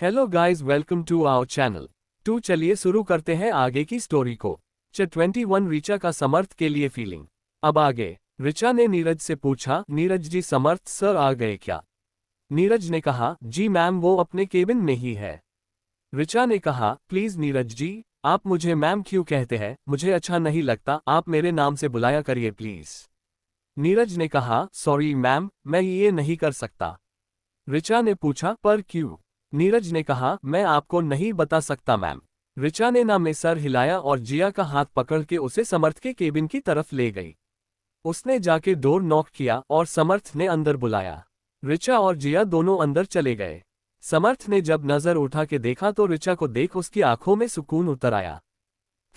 Hello guys, welcome to our channel. चलिए शुरू करते हैं आगे की स्टोरी को। 21 ऋचा का समर्थ के लिए फीलिंग। अब आगे। ऋचा ने नीरज से पूछा, नीरज जी समर्थ सर आ गए क्या? नीरज ने कहा, जी मैम वो अपने केबिन में ही है। ऋचा ने कहा, प्लीज नीरज जी, आप मुझे मैम क्यों कहते हैं? मुझे अच्छा नहीं लगता, आप मेरे नाम से बुलाया करिए प्लीज। नीरज ने कहा, सॉरी मैम, मैं ये नहीं कर सकता। ऋचा ने पूछा, पर क्यों? नीरज ने कहा, मैं आपको नहीं बता सकता मैम। ऋचा ने ना में सर हिलाया और जिया का हाथ पकड़ के उसे समर्थ के केबिन की तरफ ले गई। उसने जाके डोर नॉक किया और समर्थ ने अंदर बुलाया। ऋचा और जिया दोनों अंदर चले गए। समर्थ ने जब नजर उठा के देखा तो ऋचा को देख उसकी आंखों में सुकून उतर आया।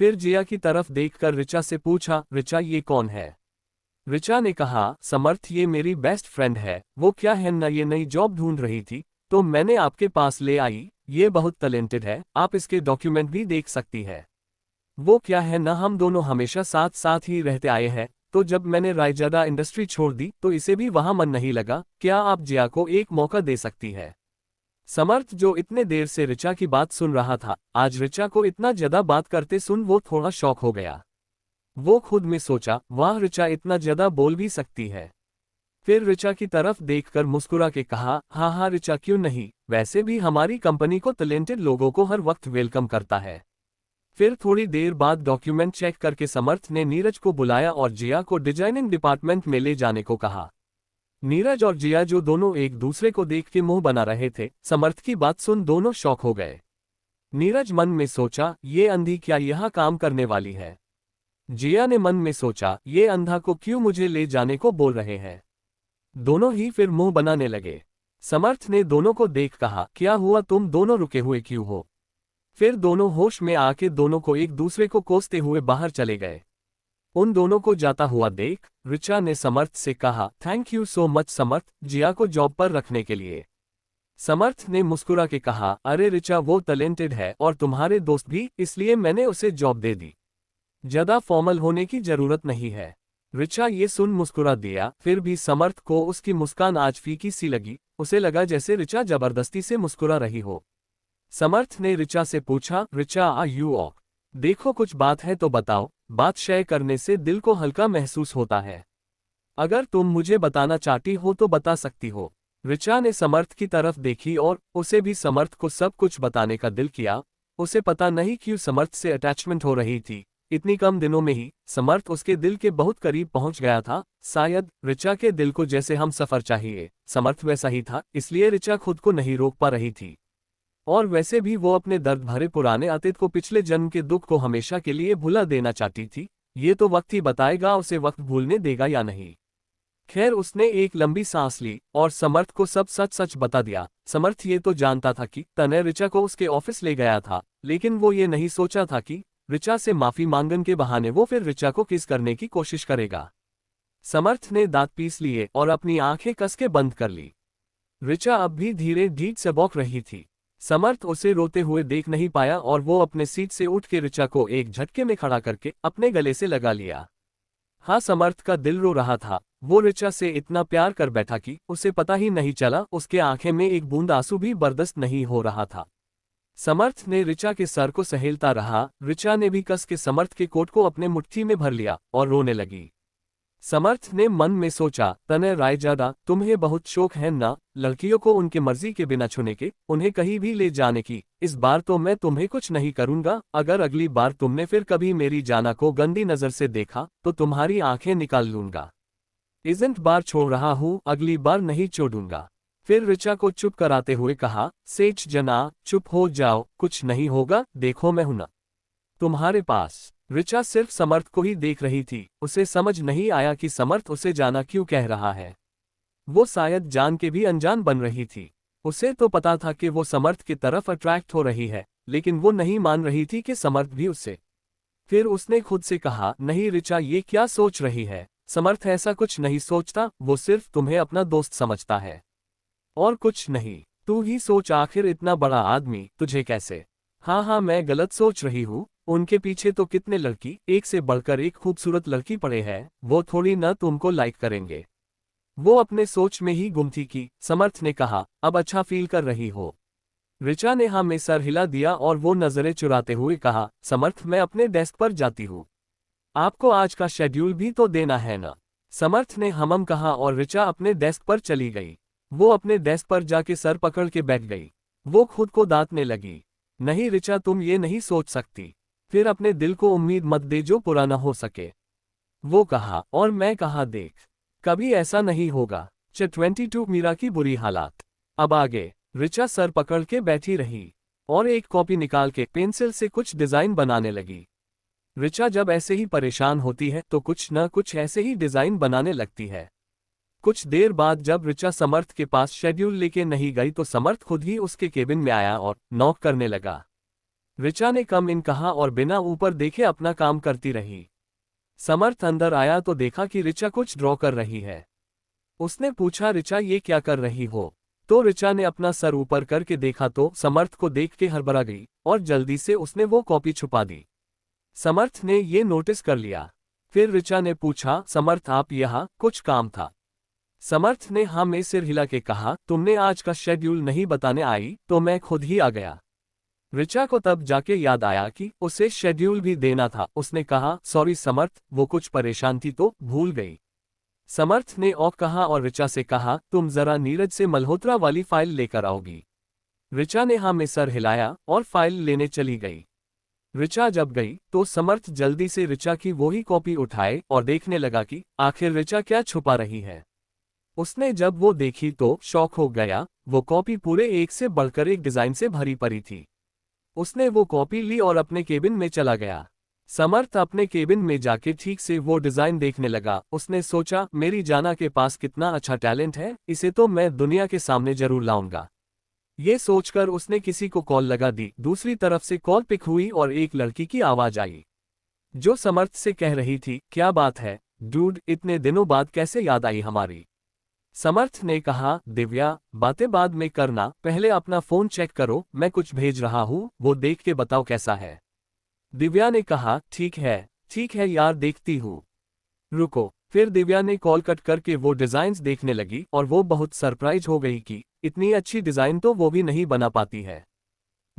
फिर जिया की तरफ देखकर ऋचा से पूछा, ऋचा ये कौन है? ऋचा ने कहा, समर्थ ये मेरी बेस्ट फ्रेंड है। वो क्या है ना, ये नई जॉब ढूंढ रही थी तो मैंने आपके पास ले आई। ये बहुत टैलेंटेड है, आप इसके डॉक्यूमेंट भी देख सकती है। वो क्या है ना, हम दोनों हमेशा साथ साथ ही रहते आए हैं, तो जब मैंने रायजादा इंडस्ट्री छोड़ दी तो इसे भी वहां मन नहीं लगा। क्या आप जिया को एक मौका दे सकती है? समर्थ जो इतने देर से ऋचा की बात सुन रहा था, आज ऋचा को इतना ज्यादा बात करते सुन वो थोड़ा शॉक हो गया। वो खुद में सोचा, वाह ऋचा इतना ज्यादा बोल भी सकती है। फिर ऋचा की तरफ देखकर मुस्कुरा के कहा, हाँ हाँ ऋचा क्यों नहीं, वैसे भी हमारी कंपनी को टैलेंटेड लोगों को हर वक्त वेलकम करता है। फिर थोड़ी देर बाद डॉक्यूमेंट चेक करके समर्थ ने नीरज को बुलाया और जिया को डिजाइनिंग डिपार्टमेंट में ले जाने को कहा। नीरज और जिया जो दोनों एक दूसरे को देख के मुंह बना रहे थे, समर्थ की बात सुन दोनों शॉक हो गए। नीरज मन में सोचा, ये अंधी क्या यहाँ काम करने वाली है? जिया ने मन में सोचा, ये अंधा को क्यों मुझे ले जाने को बोल रहे हैं? दोनों ही फिर मुंह बनाने लगे। समर्थ ने दोनों को देख कहा, क्या हुआ, तुम दोनों रुके हुए क्यों हो? फिर दोनों होश में आके दोनों को एक दूसरे को कोसते हुए बाहर चले गए। उन दोनों को जाता हुआ देख ऋचा ने समर्थ से कहा, थैंक यू सो मच समर्थ, जिया को जॉब पर रखने के लिए। समर्थ ने मुस्कुरा के कहा, अरे ऋचा वो टैलेंटेड है और तुम्हारे दोस्त भी, इसलिए मैंने उसे जॉब दे दी। ज्यादा फॉर्मल होने की जरूरत नहीं है। ऋचा ये सुन मुस्कुरा दिया, फिर भी समर्थ को उसकी मुस्कान आज फीकी सी लगी। उसे लगा जैसे ऋचा जबरदस्ती से मुस्कुरा रही हो। समर्थ ने ऋचा से पूछा, ऋचा आ यू ऑक? देखो कुछ बात है तो बताओ, बात शेयर करने से दिल को हल्का महसूस होता है। अगर तुम मुझे बताना चाहती हो तो बता सकती हो। ऋचा ने समर्थ की तरफ देखी और उसे भी समर्थ को सब कुछ बताने का दिल किया। उसे पता नहीं क्यों समर्थ से अटैचमेंट हो रही थी। इतनी कम दिनों में ही समर्थ उसके दिल के बहुत करीब पहुंच गया था। शायद ऋचा के दिल को जैसे हम सफर चाहिए, समर्थ वैसा ही था, इसलिए ऋचा खुद को नहीं रोक पा रही थी। और वैसे भी वो अपने दर्द भरे पुराने अतीत को, पिछले जन्म के दुख को हमेशा के लिए भुला देना चाहती थी। ये तो वक्त ही बताएगा उसे वक्त भूलने देगा या नहीं। खैर उसने एक लंबी सांस ली और समर्थ को सब सच सच बता दिया। समर्थ ये तो जानता था कि तनय ऋचा को उसके ऑफिस ले गया था, लेकिन वो ये नहीं सोचा था कि ऋचा से माफी मांगने के बहाने वो फिर ऋचा को किस करने की कोशिश करेगा। समर्थ ने दांत पीस लिए और अपनी आंखें कस के बंद कर ली। ऋचा अब भी धीरे धीरे से बौक रही थी। समर्थ उसे रोते हुए देख नहीं पाया और वो अपने सीट से उठ के ऋचा को एक झटके में खड़ा करके अपने गले से लगा लिया। हाँ, समर्थ का दिल रो रहा था। वो ऋचा से इतना प्यार कर बैठा कि उसे पता ही नहीं चला, उसके आंखें में एक बूंद आंसू भी बर्दाश्त नहीं हो रहा था। समर्थ ने ऋचा के सर को सहेलता रहा। ऋचा ने भी कस के समर्थ के कोट को अपने मुट्ठी में भर लिया और रोने लगी। समर्थ ने मन में सोचा, तनय रायजादा, तुम्हें बहुत शौक है ना लड़कियों को उनके मर्जी के बिना छूने के, उन्हें कहीं भी ले जाने की। इस बार तो मैं तुम्हें कुछ नहीं करूंगा। अगर अगली बार तुमने फिर कभी मेरी जाना को गंदी नजर से देखा तो तुम्हारी आंखें निकाल लूंगा। इज़ंट बार छोड़ रहा हूं, अगली बार नहीं छोड़ूंगा। फिर ऋचा को चुप कराते हुए कहा, सेठ जना चुप हो जाओ, कुछ नहीं होगा, देखो मैं हूं ना तुम्हारे पास। ऋचा सिर्फ समर्थ को ही देख रही थी। उसे समझ नहीं आया कि समर्थ उसे जाना क्यों कह रहा है। वो शायद जान के भी अनजान बन रही थी। उसे तो पता था कि वो समर्थ की तरफ अट्रैक्ट हो रही है, लेकिन वो नहीं मान रही थी कि समर्थ भी उससे। फिर उसने खुद से कहा, नहीं ऋचा ये क्या सोच रही है? समर्थ ऐसा कुछ नहीं सोचता, वो सिर्फ तुम्हें अपना दोस्त समझता है और कुछ नहीं। तू ही सोच, आखिर इतना बड़ा आदमी तुझे कैसे। हाँ हाँ, मैं गलत सोच रही हूँ। उनके पीछे तो कितने लड़की, एक से बढ़कर एक खूबसूरत लड़की पड़े हैं, वो थोड़ी न तुमको लाइक करेंगे। वो अपने सोच में ही गुम थी कि समर्थ ने कहा, अब अच्छा फील कर रही हो? ऋचा ने हाँ में सर हिला दिया और वो नजरें चुराते हुए कहा, समर्थ मैं अपने डेस्क पर जाती हूँ। आपको आज का शेड्यूल भी तो देना है ना। समर्थ ने हमम कहा और ऋचा अपने डेस्क पर चली गई। वो अपने डेस्क पर जाके सर पकड़ के बैठ गई। वो खुद को दांतने लगी। नहीं ऋचा, तुम ये नहीं सोच सकती। फिर अपने दिल को उम्मीद मत दे जो पुराना हो सके। वो कहा, और मैं कहा देख, कभी ऐसा नहीं होगा। 22 मीरा की बुरी हालात। अब आगे। ऋचा सर पकड़ के बैठी रही और एक कॉपी निकाल के पेंसिल से कुछ डिजाइन बनाने लगी। ऋचा जब ऐसे ही परेशान होती है तो कुछ न कुछ ऐसे ही डिजाइन बनाने लगती है। कुछ देर बाद जब ऋचा समर्थ के पास शेड्यूल लेके नहीं गई तो समर्थ खुद ही उसके केबिन में आया और नॉक करने लगा। ऋचा ने कम इन कहा और बिना ऊपर देखे अपना काम करती रही। समर्थ अंदर आया तो देखा कि ऋचा कुछ ड्रॉ कर रही है। उसने पूछा, ऋचा ये क्या कर रही हो? तो ऋचा ने अपना सर ऊपर करके देखा तो समर्थ को देख के हड़बड़ा गई और जल्दी से उसने वो कॉपी छुपा दी। समर्थ ने ये नोटिस कर लिया। फिर ऋचा ने पूछा, समर्थ आप यहाँ कुछ काम था? समर्थ ने हाँ में सिर हिला के कहा, तुमने आज का शेड्यूल नहीं बताने आई तो मैं खुद ही आ गया। ऋचा को तब जाके याद आया कि उसे शेड्यूल भी देना था। उसने कहा, सॉरी समर्थ, वो कुछ परेशान थी तो भूल गई। समर्थ ने और कहा और ऋचा से कहा, तुम जरा नीरज से मल्होत्रा वाली फाइल लेकर आओगी। ऋचा ने हाँ में सर हिलाया और फाइल लेने चली गई। ऋचा जब गई तो समर्थ जल्दी से ऋचा की वही कॉपी उठाए और देखने लगा कि आखिर ऋचा क्या छुपा रही है। उसने जब वो देखी तो शॉक हो गया। वो कॉपी पूरे एक से बढ़कर एक डिजाइन से भरी पड़ी थी। उसने वो कॉपी ली और अपने केबिन में चला गया। समर्थ अपने केबिन में जाके ठीक से वो डिजाइन देखने लगा। उसने सोचा, मेरी जाना के पास कितना अच्छा टैलेंट है, इसे तो मैं दुनिया के सामने जरूर लाऊंगा। ये सोचकर उसने किसी को कॉल लगा दी। दूसरी तरफ से कॉल पिक हुई और एक लड़की की आवाज आई जो समर्थ से कह रही थी, क्या बात है डूड, इतने दिनों बाद कैसे याद आई हमारी? समर्थ ने कहा, दिव्या बातें बाद में करना, पहले अपना फोन चेक करो, मैं कुछ भेज रहा हूँ, वो देख के बताओ कैसा है। दिव्या ने कहा, ठीक है यार, देखती हूँ। रुको। फिर दिव्या ने कॉल कट करके वो डिजाइन्स देखने लगी और वो बहुत सरप्राइज हो गई कि इतनी अच्छी डिजाइन तो वो भी नहीं बना पाती है।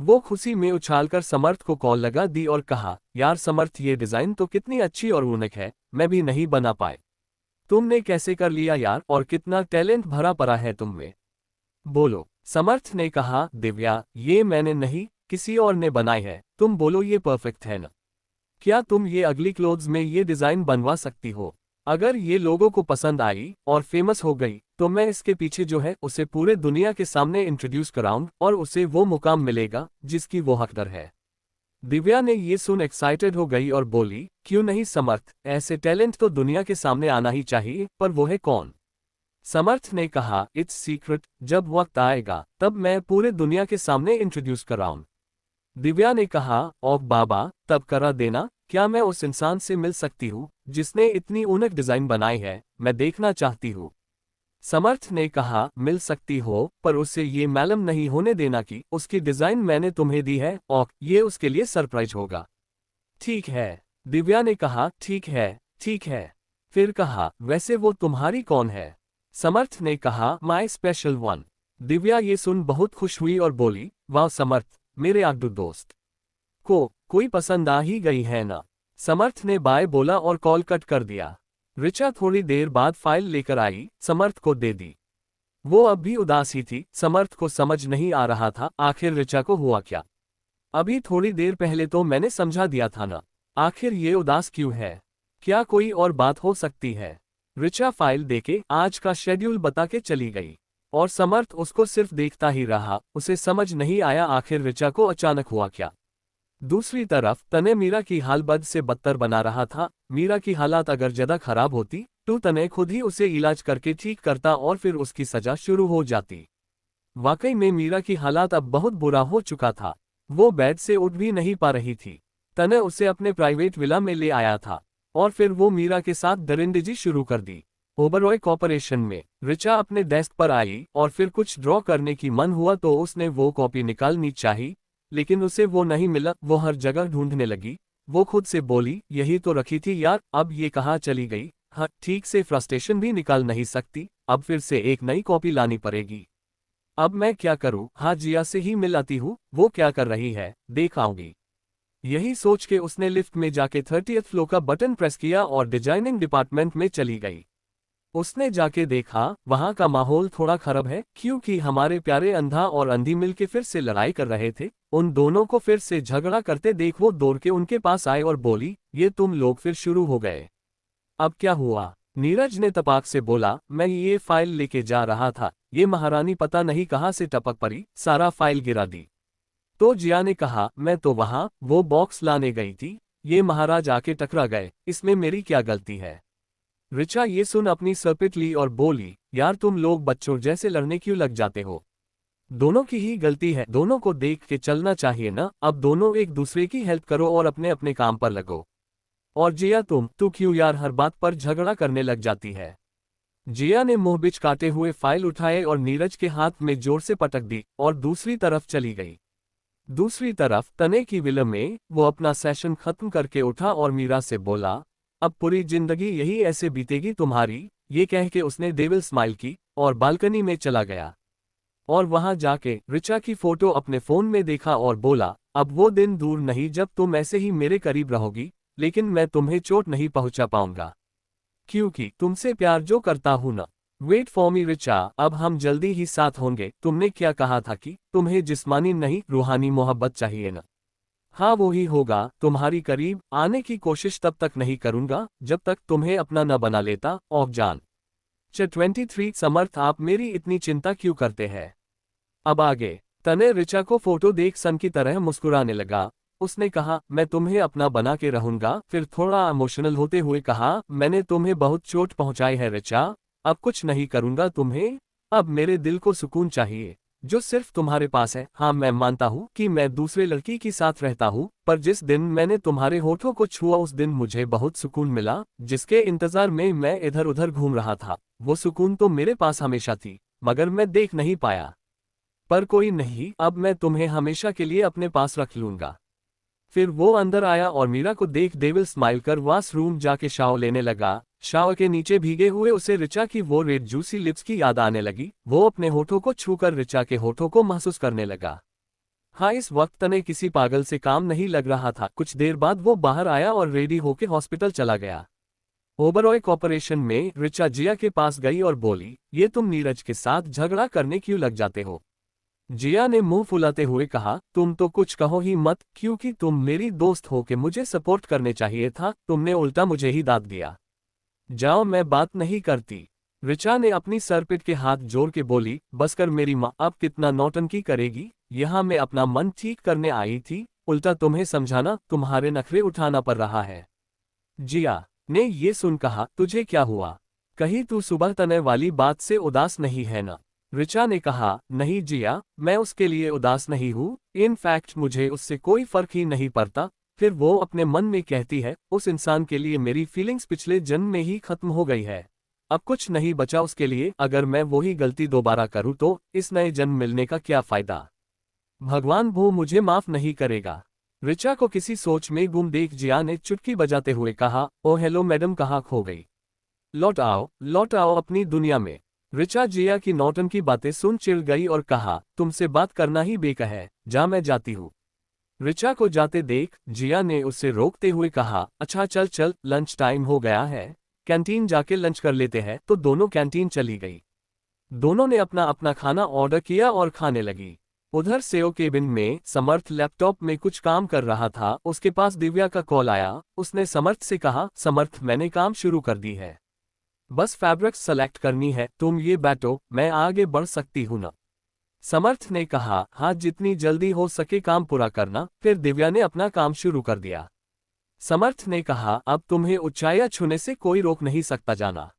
वो खुशी में उछालकर समर्थ को कॉल लगा दी और कहा, यार समर्थ, ये डिजाइन तो कितनी अच्छी और यूनिक है, मैं भी नहीं बना पाए। तुमने कैसे कर लिया यार, और कितना टैलेंट भरा पड़ा है तुम में। बोलो। समर्थ ने कहा, दिव्या ये मैंने नहीं, किसी और ने बनाई है, तुम बोलो ये परफेक्ट है ना? क्या तुम ये अगली क्लोथ्स में ये डिजाइन बनवा सकती हो? अगर ये लोगों को पसंद आई और फेमस हो गई तो मैं इसके पीछे जो है उसे पूरे दुनिया के सामने इंट्रोड्यूस कराऊं और उसे वो मुकाम मिलेगा जिसकी वो हकदार है। दिव्या ने ये सुन एक्साइटेड हो गई और बोली, क्यों नहीं समर्थ, ऐसे टैलेंट तो दुनिया के सामने आना ही चाहिए, पर वो है कौन? समर्थ ने कहा, इट्स सीक्रेट, जब वक्त आएगा तब मैं पूरे दुनिया के सामने इंट्रोड्यूस कराऊं। दिव्या ने कहा, ओ बाबा, तब करा देना, क्या मैं उस इंसान से मिल सकती हूँ जिसने इतनी यूनिक डिजाइन बनाई है, मैं देखना चाहती हूँ। समर्थ ने कहा, मिल सकती हो, पर उससे ये मालूम नहीं होने देना कि उसकी डिजाइन मैंने तुम्हें दी है और ये उसके लिए सरप्राइज होगा। ठीक है। दिव्या ने कहा, ठीक है। फिर कहा, वैसे वो तुम्हारी कौन है? समर्थ ने कहा, माई स्पेशल वन। दिव्या ये सुन बहुत खुश हुई और बोली, वाह समर्थ, मेरे आगदू दोस्त को कोई पसंद आ ही गई है ना। समर्थ ने बाय बोला और कॉल कट कर दिया। ऋचा थोड़ी देर बाद फाइल लेकर आई, समर्थ को दे दी। वो अब भी उदास ही थी। समर्थ को समझ नहीं आ रहा था आखिर ऋचा को हुआ क्या। अभी थोड़ी देर पहले तो मैंने समझा दिया था ना, आखिर ये उदास क्यों है? क्या कोई और बात हो सकती है? ऋचा फाइल देके आज का शेड्यूल बता के चली गई और समर्थ उसको सिर्फ देखता ही रहा। उसे समझ नहीं आया आखिर ऋचा को अचानक हुआ क्या। दूसरी तरफ तने मीरा की हाल बद से बदतर बना रहा था। मीरा की हालात अगर ज्यादा खराब होती तो तने खुद ही उसे इलाज करके ठीक करता और फिर उसकी सजा शुरू हो जाती। वाकई में मीरा की हालात अब बहुत बुरा हो चुका था। वो बेड से उठ भी नहीं पा रही थी। तने उसे अपने प्राइवेट विला में ले आया था और फिर वो मीरा के साथ दरिंदगी शुरू कर दी। ओबरॉय कॉर्पोरेशन में ऋचा अपने डेस्क पर आई और फिर कुछ ड्रॉ करने की मन हुआ तो उसने वो कॉपी निकालनी चाहिए, लेकिन उसे वो नहीं मिला। वो हर जगह ढूंढने लगी। वो खुद से बोली, यही तो रखी थी यार, अब ये कहाँ चली गई? हाँ ठीक से फ्रस्ट्रेशन भी निकाल नहीं सकती, अब फिर से एक नई कॉपी लानी पड़ेगी। अब मैं क्या करूं? हाँ, जिया से ही मिल आती हूँ, वो क्या कर रही है, देख आऊंगी। यही सोच के उसने लिफ्ट में जाके 30th फ्लोर का बटन प्रेस किया और डिजाइनिंग डिपार्टमेंट में चली गई। उसने जाके देखा वहां का माहौल थोड़ा खराब है, क्योंकि हमारे प्यारे अंधा और अंधी मिलके फिर से लड़ाई कर रहे थे। उन दोनों को फिर से झगड़ा करते देख वो दौड़ के उनके पास आए और बोली, ये तुम लोग फिर शुरू हो गए। अब क्या हुआ? नीरज ने तपाक से बोला, मैं ये फाइल लेके जा रहा था, ये महारानी पता नहीं कहाँ से टपक पड़ी, सारा फाइल गिरा दी। तो जिया ने कहा, मैं तो वहां वो बॉक्स लाने गई थी, ये महाराज आके टकरा गए, इसमें मेरी क्या गलती है? ऋचा ये सुन अपनी सर पिट ली और बोली, यार तुम लोग बच्चों जैसे लड़ने क्यों लग जाते हो? दोनों की ही गलती है, दोनों को देख के चलना चाहिए ना। अब दोनों एक दूसरे की हेल्प करो और अपने अपने काम पर लगो। और जिया तू क्यों यार हर बात पर झगड़ा करने लग जाती है? जिया ने मुंह बिच काटे हुए फाइल उठाए और नीरज के हाथ में जोर से पटक दी और दूसरी तरफ चली गई। दूसरी तरफ तने की विला में वो अपना सेशन खत्म करके उठा और मीरा से बोला, अब पूरी जिंदगी यही ऐसे बीतेगी तुम्हारी। ये कह के उसने डेविल स्माइल की और बालकनी में चला गया। और वहां जाके ऋचा की फोटो अपने फोन में देखा और बोला, अब वो दिन दूर नहीं जब तुम ऐसे ही मेरे करीब रहोगी, लेकिन मैं तुम्हें चोट नहीं पहुंचा पाऊंगा, क्योंकि तुमसे प्यार जो करता हूं ना। वेट फॉर मी ऋचा, अब हम जल्दी ही साथ होंगे। तुमने क्या कहा था कि तुम्हें जिस्मानी नहीं रूहानी मोहब्बत चाहिए ना? हाँ वो ही होगा। तुम्हारी करीब आने की कोशिश तब तक नहीं करूंगा जब तक तुम्हें अपना न बना लेता। ऑफ जान। 23 समर्थ, आप मेरी इतनी चिंता क्यों करते हैं? अब आगे। तने ऋचा को फोटो देख सन की तरह मुस्कुराने लगा। उसने कहा, मैं तुम्हें अपना बना के रहूंगा। फिर थोड़ा इमोशनल होते हुए कहा, मैंने तुम्हें बहुत चोट पहुंचाई है ऋचा, अब कुछ नहीं करूंगा तुम्हें। अब मेरे दिल को सुकून चाहिए, जो सिर्फ तुम्हारे पास है। हाँ मैं मानता हूँ कि मैं दूसरे लड़की के साथ रहता हूँ, पर जिस दिन मैंने तुम्हारे होठों को छुआ उस दिन मुझे बहुत सुकून मिला, जिसके इंतजार में मैं इधर उधर घूम रहा था। वो सुकून तो मेरे पास हमेशा थी, मगर मैं देख नहीं पाया। पर कोई नहीं, अब मैं तुम्हें हमेशा के लिए अपने पास रख लूंगा। फिर वो अंदर आया और मीरा को देख डेविल स्माइल कर वॉशरूम जाके शावर लेने लगा। शावर के नीचे भीगे हुए उसे ऋचा की वो रेड जूसी लिप्स की याद आने लगी। वो अपने होठों को छूकर ऋचा के होठों को महसूस करने लगा। हाँ, इस वक्त तने किसी पागल से काम नहीं लग रहा था। कुछ देर बाद वो बाहर आया और रेडी होके हॉस्पिटल चला गया। ओबरॉय कॉर्पोरेशन में ऋचा जिया के पास गई और बोली, ये तुम नीरज के साथ झगड़ा करने क्यों लग जाते हो? जिया ने मुंह फुलाते हुए कहा, तुम तो कुछ कहो ही मत, क्योंकि तुम मेरी दोस्त हो के मुझे सपोर्ट करने चाहिए था, तुमने उल्टा मुझे ही दाद दिया। जाओ, मैं बात नहीं करती। ऋचा ने अपनी सरपिट के हाथ जोड़ के बोली, बस कर मेरी माँ, अब कितना नौटंकी करेगी? यहाँ मैं अपना मन ठीक करने आई थी, उल्टा तुम्हें समझाना, तुम्हारे नखरे उठाना पड़ रहा है। जिया ने ये सुन कहा, तुझे क्या हुआ? कहीं तू सुबह तने वाली बात से उदास नहीं है ना? ऋचा ने कहा, नहीं जिया, मैं उसके लिए उदास नहीं हूँ। इनफैक्ट मुझे उससे कोई फर्क ही नहीं पड़ता। फिर वो अपने मन में कहती है, उस इंसान के लिए मेरी फीलिंग्स पिछले जन्म में ही खत्म हो गई है, अब कुछ नहीं बचा उसके लिए। अगर मैं वही गलती दोबारा करूँ तो इस नए जन्म मिलने का क्या फायदा? भगवान वो मुझे माफ नहीं करेगा। ऋचा को किसी सोच में गुम देख जिया ने चुटकी बजाते हुए कहा, ओ हेलो मैडम, कहाँ खो गई? लौट आओ अपनी दुनिया में। ऋचा जिया की नौटंकी बातें सुन चिढ़ गई और कहा, तुमसे बात करना ही बेकार है, जा मैं जाती हूँ। ऋचा को जाते देख जिया ने उसे रोकते हुए कहा, अच्छा चल चल, लंच टाइम हो गया है, कैंटीन जाके लंच कर लेते हैं। तो दोनों कैंटीन चली गई। दोनों ने अपना अपना खाना ऑर्डर किया और खाने लगी। उधर सेओ केबिन में समर्थ लैपटॉप में कुछ काम कर रहा था। उसके पास दिव्या का कॉल आया। उसने समर्थ से कहा, समर्थ मैंने काम शुरू कर दी है, बस फैब्रिक्स सेलेक्ट करनी है, तुम ये बैठो, मैं आगे बढ़ सकती हूं ना? समर्थ ने कहा, हाँ जितनी जल्दी हो सके काम पूरा करना। फिर दिव्या ने अपना काम शुरू कर दिया। समर्थ ने कहा, अब तुम्हें ऊंचाइयां छूने से कोई रोक नहीं सकता, जाना।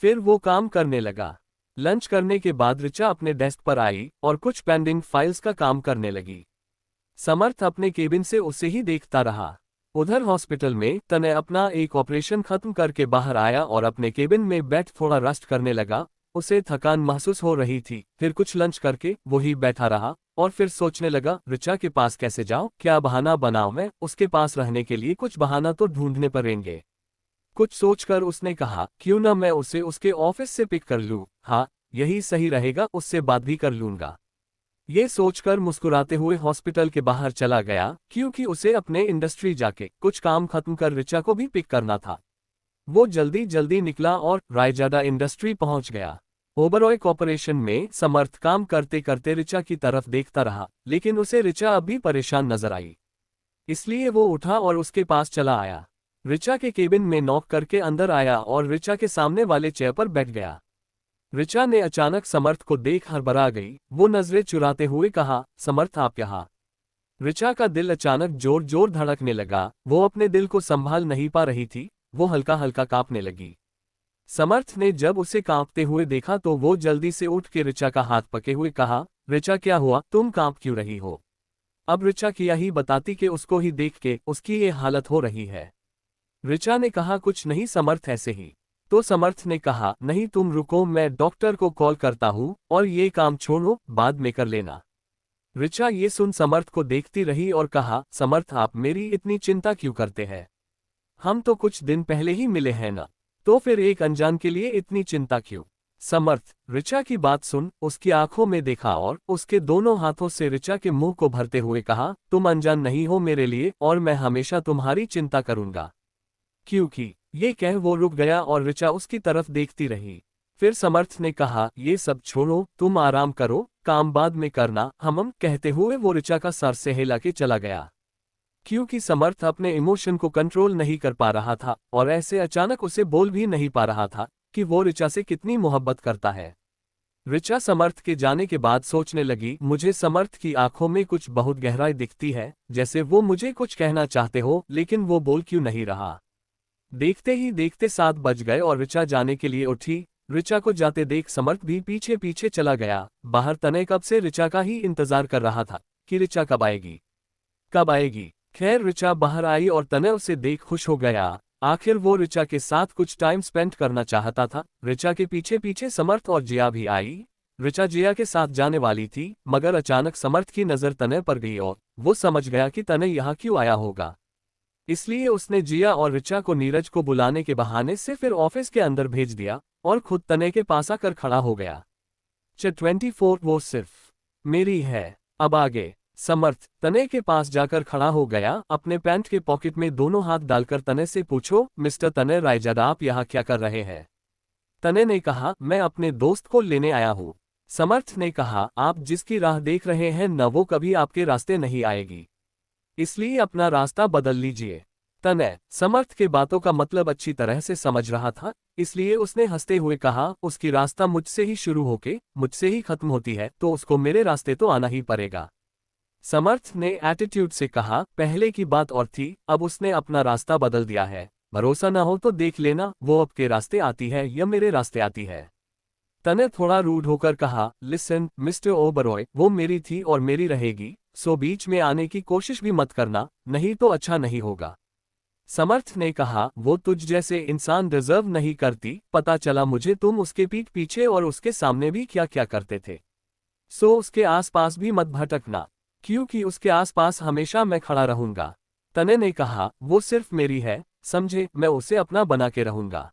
फिर वो काम करने लगा। लंच करने के बाद ऋचा अपने डेस्क पर आई और कुछ पेंडिंग फाइल्स का काम करने लगी। समर्थ अपने केबिन से उसे ही देखता रहा। उधर हॉस्पिटल में तने अपना एक ऑपरेशन खत्म करके बाहर आया और अपने केबिन में बैठ थोड़ा रेस्ट करने लगा। उसे थकान महसूस हो रही थी। फिर कुछ लंच करके वही बैठा रहा और फिर सोचने लगा, ऋचा के पास कैसे जाऊं, क्या बहाना बनाऊं मैं? उसके पास रहने के लिए कुछ बहाना तो ढूंढने पड़ेंगे। कुछ सोचकर उसने कहा, क्यों ना मैं उसे उसके ऑफिस से पिक कर लूं। हाँ, यही सही रहेगा, उससे बात भी कर लूंगा। ये सोचकर मुस्कुराते हुए हॉस्पिटल के बाहर चला गया, क्योंकि उसे अपने इंडस्ट्री जाके कुछ काम खत्म कर ऋचा को भी पिक करना था। वो जल्दी जल्दी निकला और रायजादा इंडस्ट्री पहुंच गया। ओबरॉय कॉर्पोरेशन में समर्थ काम करते करते ऋचा की तरफ देखता रहा, लेकिन उसे ऋचा अब भी परेशान नजर आई। इसलिए वो उठा और उसके पास चला आया। ऋचा के केबिन में नॉक करके अंदर आया और ऋचा के सामने वाले चेयर पर बैठ गया। ऋचा ने अचानक समर्थ को देख हड़बड़ा गई। वो नजरें चुराते हुए कहा, समर्थ आप यहाँ। ऋचा का दिल अचानक जोर जोर धड़कने लगा। वो अपने दिल को संभाल नहीं पा रही थी, वो हल्का हल्का कांपने लगी। समर्थ ने जब उसे कांपते हुए देखा तो वो जल्दी से उठ के ऋचा का हाथ पकड़े हुए कहा, ऋचा क्या हुआ, तुम कांप क्यों रही हो? अब ऋचा किया ही बताती कि उसको ही देख के उसकी ये हालत हो रही है। ऋचा ने कहा, कुछ नहीं समर्थ, ऐसे ही। तो समर्थ ने कहा, नहीं तुम रुको, मैं डॉक्टर को कॉल करता हूँ और ये काम छोड़ो, बाद में कर लेना। ऋचा ये सुन समर्थ को देखती रही और कहा, समर्थ आप मेरी इतनी चिंता क्यों करते हैं? हम तो कुछ दिन पहले ही मिले हैं ना, तो फिर एक अनजान के लिए इतनी चिंता क्यों? समर्थ ऋचा की बात सुन उसकी आंखों में देखा और उसके दोनों हाथों से ऋचा के मुंह को भरते हुए कहा, तुम अनजान नहीं हो मेरे लिए और मैं हमेशा तुम्हारी चिंता करूंगा। क्योंकि ये कह वो रुक गया और ऋचा उसकी तरफ देखती रही। फिर समर्थ ने कहा, ये सब छोड़ो, तुम आराम करो, काम बाद में करना, हम कहते हुए वो ऋचा का सर से हिला के चला गया। क्योंकि समर्थ अपने इमोशन को कंट्रोल नहीं कर पा रहा था और ऐसे अचानक उसे बोल भी नहीं पा रहा था कि वो ऋचा से कितनी मोहब्बत करता है। ऋचा समर्थ के जाने के बाद सोचने लगी, मुझे समर्थ की आंखों में कुछ बहुत गहराई दिखती है, जैसे वो मुझे कुछ कहना चाहते हो लेकिन वो बोल क्यों नहीं रहा। देखते ही देखते 7 बज गए और ऋचा जाने के लिए उठी। ऋचा को जाते देख समर्थ भी पीछे पीछे चला गया। बाहर तने कब से ऋचा का ही इंतजार कर रहा था कि ऋचा कब आएगी कब आएगी। खैर ऋचा बाहर आई और तने उसे देख खुश हो गया। आखिर वो ऋचा के साथ कुछ टाइम स्पेंड करना चाहता था। ऋचा के पीछे पीछे समर्थ और जिया भी आई। ऋचा जिया के साथ जाने वाली थी, मगर अचानक समर्थ की नजर तने पर गई और वो समझ गया कि तने यहाँ क्यों आया होगा। इसलिए उसने जिया और ऋचा को नीरज को बुलाने के बहाने से फिर ऑफिस के अंदर भेज दिया और खुद तने के पास आकर खड़ा हो गया। 24 वो सिर्फ मेरी है। अब आगे। समर्थ तने के पास जाकर खड़ा हो गया। अपने पैंट के पॉकेट में दोनों हाथ डालकर तने से पूछो, मिस्टर तने रायजादा आप यहाँ क्या कर रहे हैं? तने ने कहा, मैं अपने दोस्त को लेने आया हूँ। समर्थ ने कहा, आप जिसकी राह देख रहे हैं न वो कभी आपके रास्ते नहीं आएगी, इसलिए अपना रास्ता बदल लीजिए। तने समर्थ के बातों का मतलब अच्छी तरह से समझ रहा था, इसलिए उसने हंसते हुए कहा, उसकी रास्ता मुझसे ही शुरू होके मुझसे ही खत्म होती है तो उसको मेरे रास्ते तो आना ही पड़ेगा। समर्थ ने एटीट्यूड से कहा, पहले की बात और थी, अब उसने अपना रास्ता बदल दिया है। भरोसा ना हो तो देख लेना, वो आपके रास्ते आती है या मेरे रास्ते आती है। तने थोड़ा रूड होकर कहा, लिसन मिस्टर ओबरॉय, वो मेरी थी और मेरी रहेगी, सो बीच में आने की कोशिश भी मत करना, नहीं तो अच्छा नहीं होगा। समर्थ ने कहा, वो तुझ जैसे इंसान डिजर्व नहीं करती, पता चला मुझे तुम उसके पीठ पीछे और उसके सामने भी क्या क्या करते थे। सो उसके आसपास भी मत भटकना, क्योंकि उसके आसपास हमेशा मैं खड़ा रहूंगा। तने ने कहा, वो सिर्फ मेरी है, समझे, मैं उसे अपना बना के रहूंगा।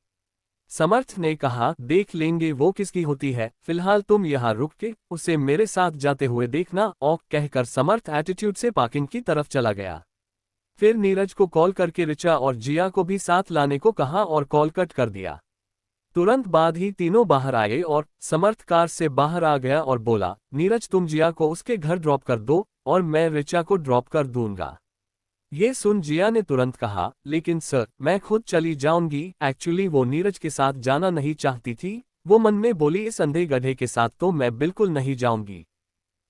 समर्थ ने कहा, देख लेंगे वो किसकी होती है, फिलहाल तुम यहाँ रुक के उसे मेरे साथ जाते हुए देखना। और कहकर समर्थ एटीट्यूड से पार्किंग की तरफ चला गया। फिर नीरज को कॉल करके ऋचा और जिया को भी साथ लाने को कहा और कॉल कट कर दिया। तुरंत बाद ही तीनों बाहर आए और समर्थ कार से बाहर आ गया और बोला, नीरज तुम जिया को उसके घर ड्रॉप कर दो और मैं ऋचा को ड्रॉप कर दूंगा। ये सुन जिया ने तुरंत कहा, लेकिन सर मैं खुद चली जाऊंगी। एक्चुअली वो नीरज के साथ जाना नहीं चाहती थी, वो मन में बोली, इस अंधे गधे के साथ तो मैं बिल्कुल नहीं जाऊंगी।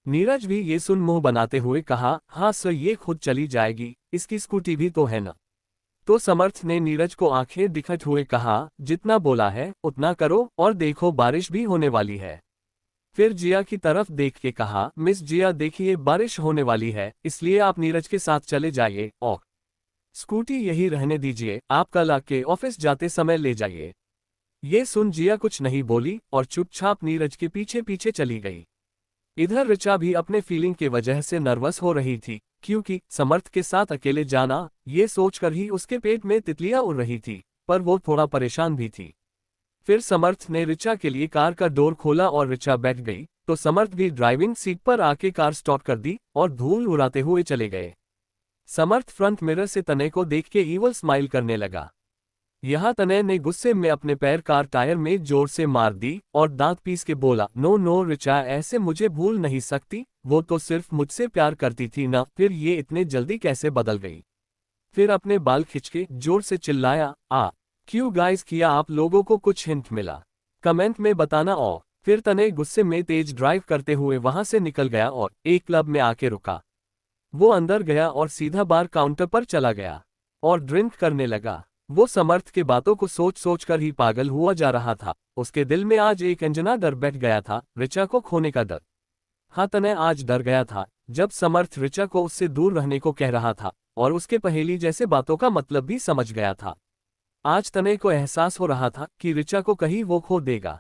नीरज भी ये सुन मुंह बनाते हुए कहा, हाँ सर ये खुद चली जाएगी, इसकी स्कूटी भी तो है ना। तो समर्थ ने नीरज को आंखें दिखाते हुए कहा, जितना बोला है उतना करो और देखो बारिश भी होने वाली है। फिर जिया की तरफ देख के कहा, मिस जिया देखिए बारिश होने वाली है, इसलिए आप नीरज के साथ चले जाइए और स्कूटी यही रहने दीजिए, आप कल आके ऑफिस जाते समय ले जाइए। ये सुन जिया कुछ नहीं बोली और चुपचाप नीरज के पीछे पीछे चली गई। इधर ऋचा भी अपने फीलिंग के वजह से नर्वस हो रही थी, क्योंकि समर्थ के साथ अकेले जाना, ये सोचकर ही उसके पेट में तितलियां उड़ रही थी, पर वो थोड़ा परेशान भी थी। फिर समर्थ ने ऋचा के लिए कार का डोर खोला और ऋचा बैठ गई तो समर्थ भी ड्राइविंग सीट पर आके कार स्टार्ट कर दी और धूल उड़ाते हुए चले गए। समर्थ फ्रंट मिरर से तनय को देख के ईवल स्माइल करने लगा। यहाँ तनय ने गुस्से में अपने पैर कार टायर में जोर से मार दी और दांत पीस के बोला, नो नो ऋचा, ऐसे मुझे भूल नहीं सकती, वो तो सिर्फ मुझसे प्यार करती थी ना, फिर ये इतने जल्दी कैसे बदल गई। फिर अपने बाल खिंच के जोर से चिल्लाया, क्यों गाइस, किया आप लोगों को कुछ हिंट मिला? कमेंट में बताना। और फिर तनय गुस्से में तेज ड्राइव करते हुए वहां से निकल गया और एक क्लब में आके रुका। वो अंदर गया और सीधा बार काउंटर पर चला गया और ड्रिंक करने लगा। वो समर्थ के बातों को सोच सोच कर ही पागल हुआ जा रहा था। उसके दिल में आज एक अनजाना डर बैठ गया था, ऋचा को खोने का डर। हाँ, तनय आज डर गया था जब समर्थ ऋचा को उससे दूर रहने को कह रहा था और उसके पहेली जैसे बातों का मतलब भी समझ गया था। आज तनय को एहसास हो रहा था कि ऋचा को कहीं वो खो देगा।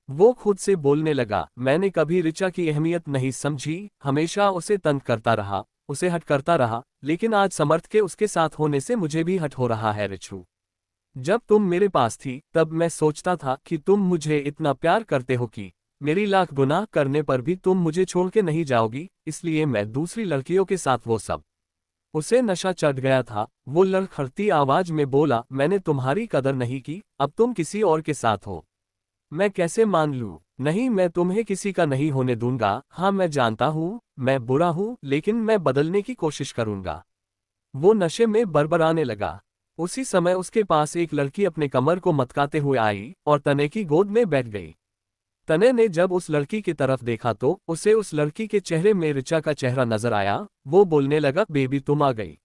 वो खुद से बोलने लगा, मैंने कभी ऋचा की अहमियत नहीं समझी, हमेशा उसे तंग करता रहा, उसे हट करता रहा, लेकिन आज समर्थ के उसके साथ होने से मुझे भी हट हो रहा है। ऋचू, जब तुम मेरे पास थी तब मैं सोचता था कि तुम मुझे इतना प्यार करते हो कि मेरी लाख गुनाह करने पर भी तुम मुझे छोड़ के नहीं जाओगी, इसलिए मैं दूसरी लड़कियों के साथ वो सब। उसे नशा चढ़ गया था। वो लड़खड़ती आवाज में बोला, मैंने तुम्हारी कदर नहीं की, अब तुम किसी और के साथ हो। मैं कैसे मान लूं? नहीं, मैं तुम्हें किसी का नहीं होने दूंगा। हाँ, मैं जानता हूँ मैं बुरा हूँ, लेकिन मैं बदलने की कोशिश करूंगा। वो नशे में बड़बड़ाने लगा। उसी समय उसके पास एक लड़की अपने कमर को मटकाते हुए आई और तनय की गोद में बैठ गई। तनय ने जब उस लड़की की तरफ देखा तो उसे उस लड़की के चेहरे में ऋचा का चेहरा नजर आया। वो बोलने लगा, बेबी तुम आ गई।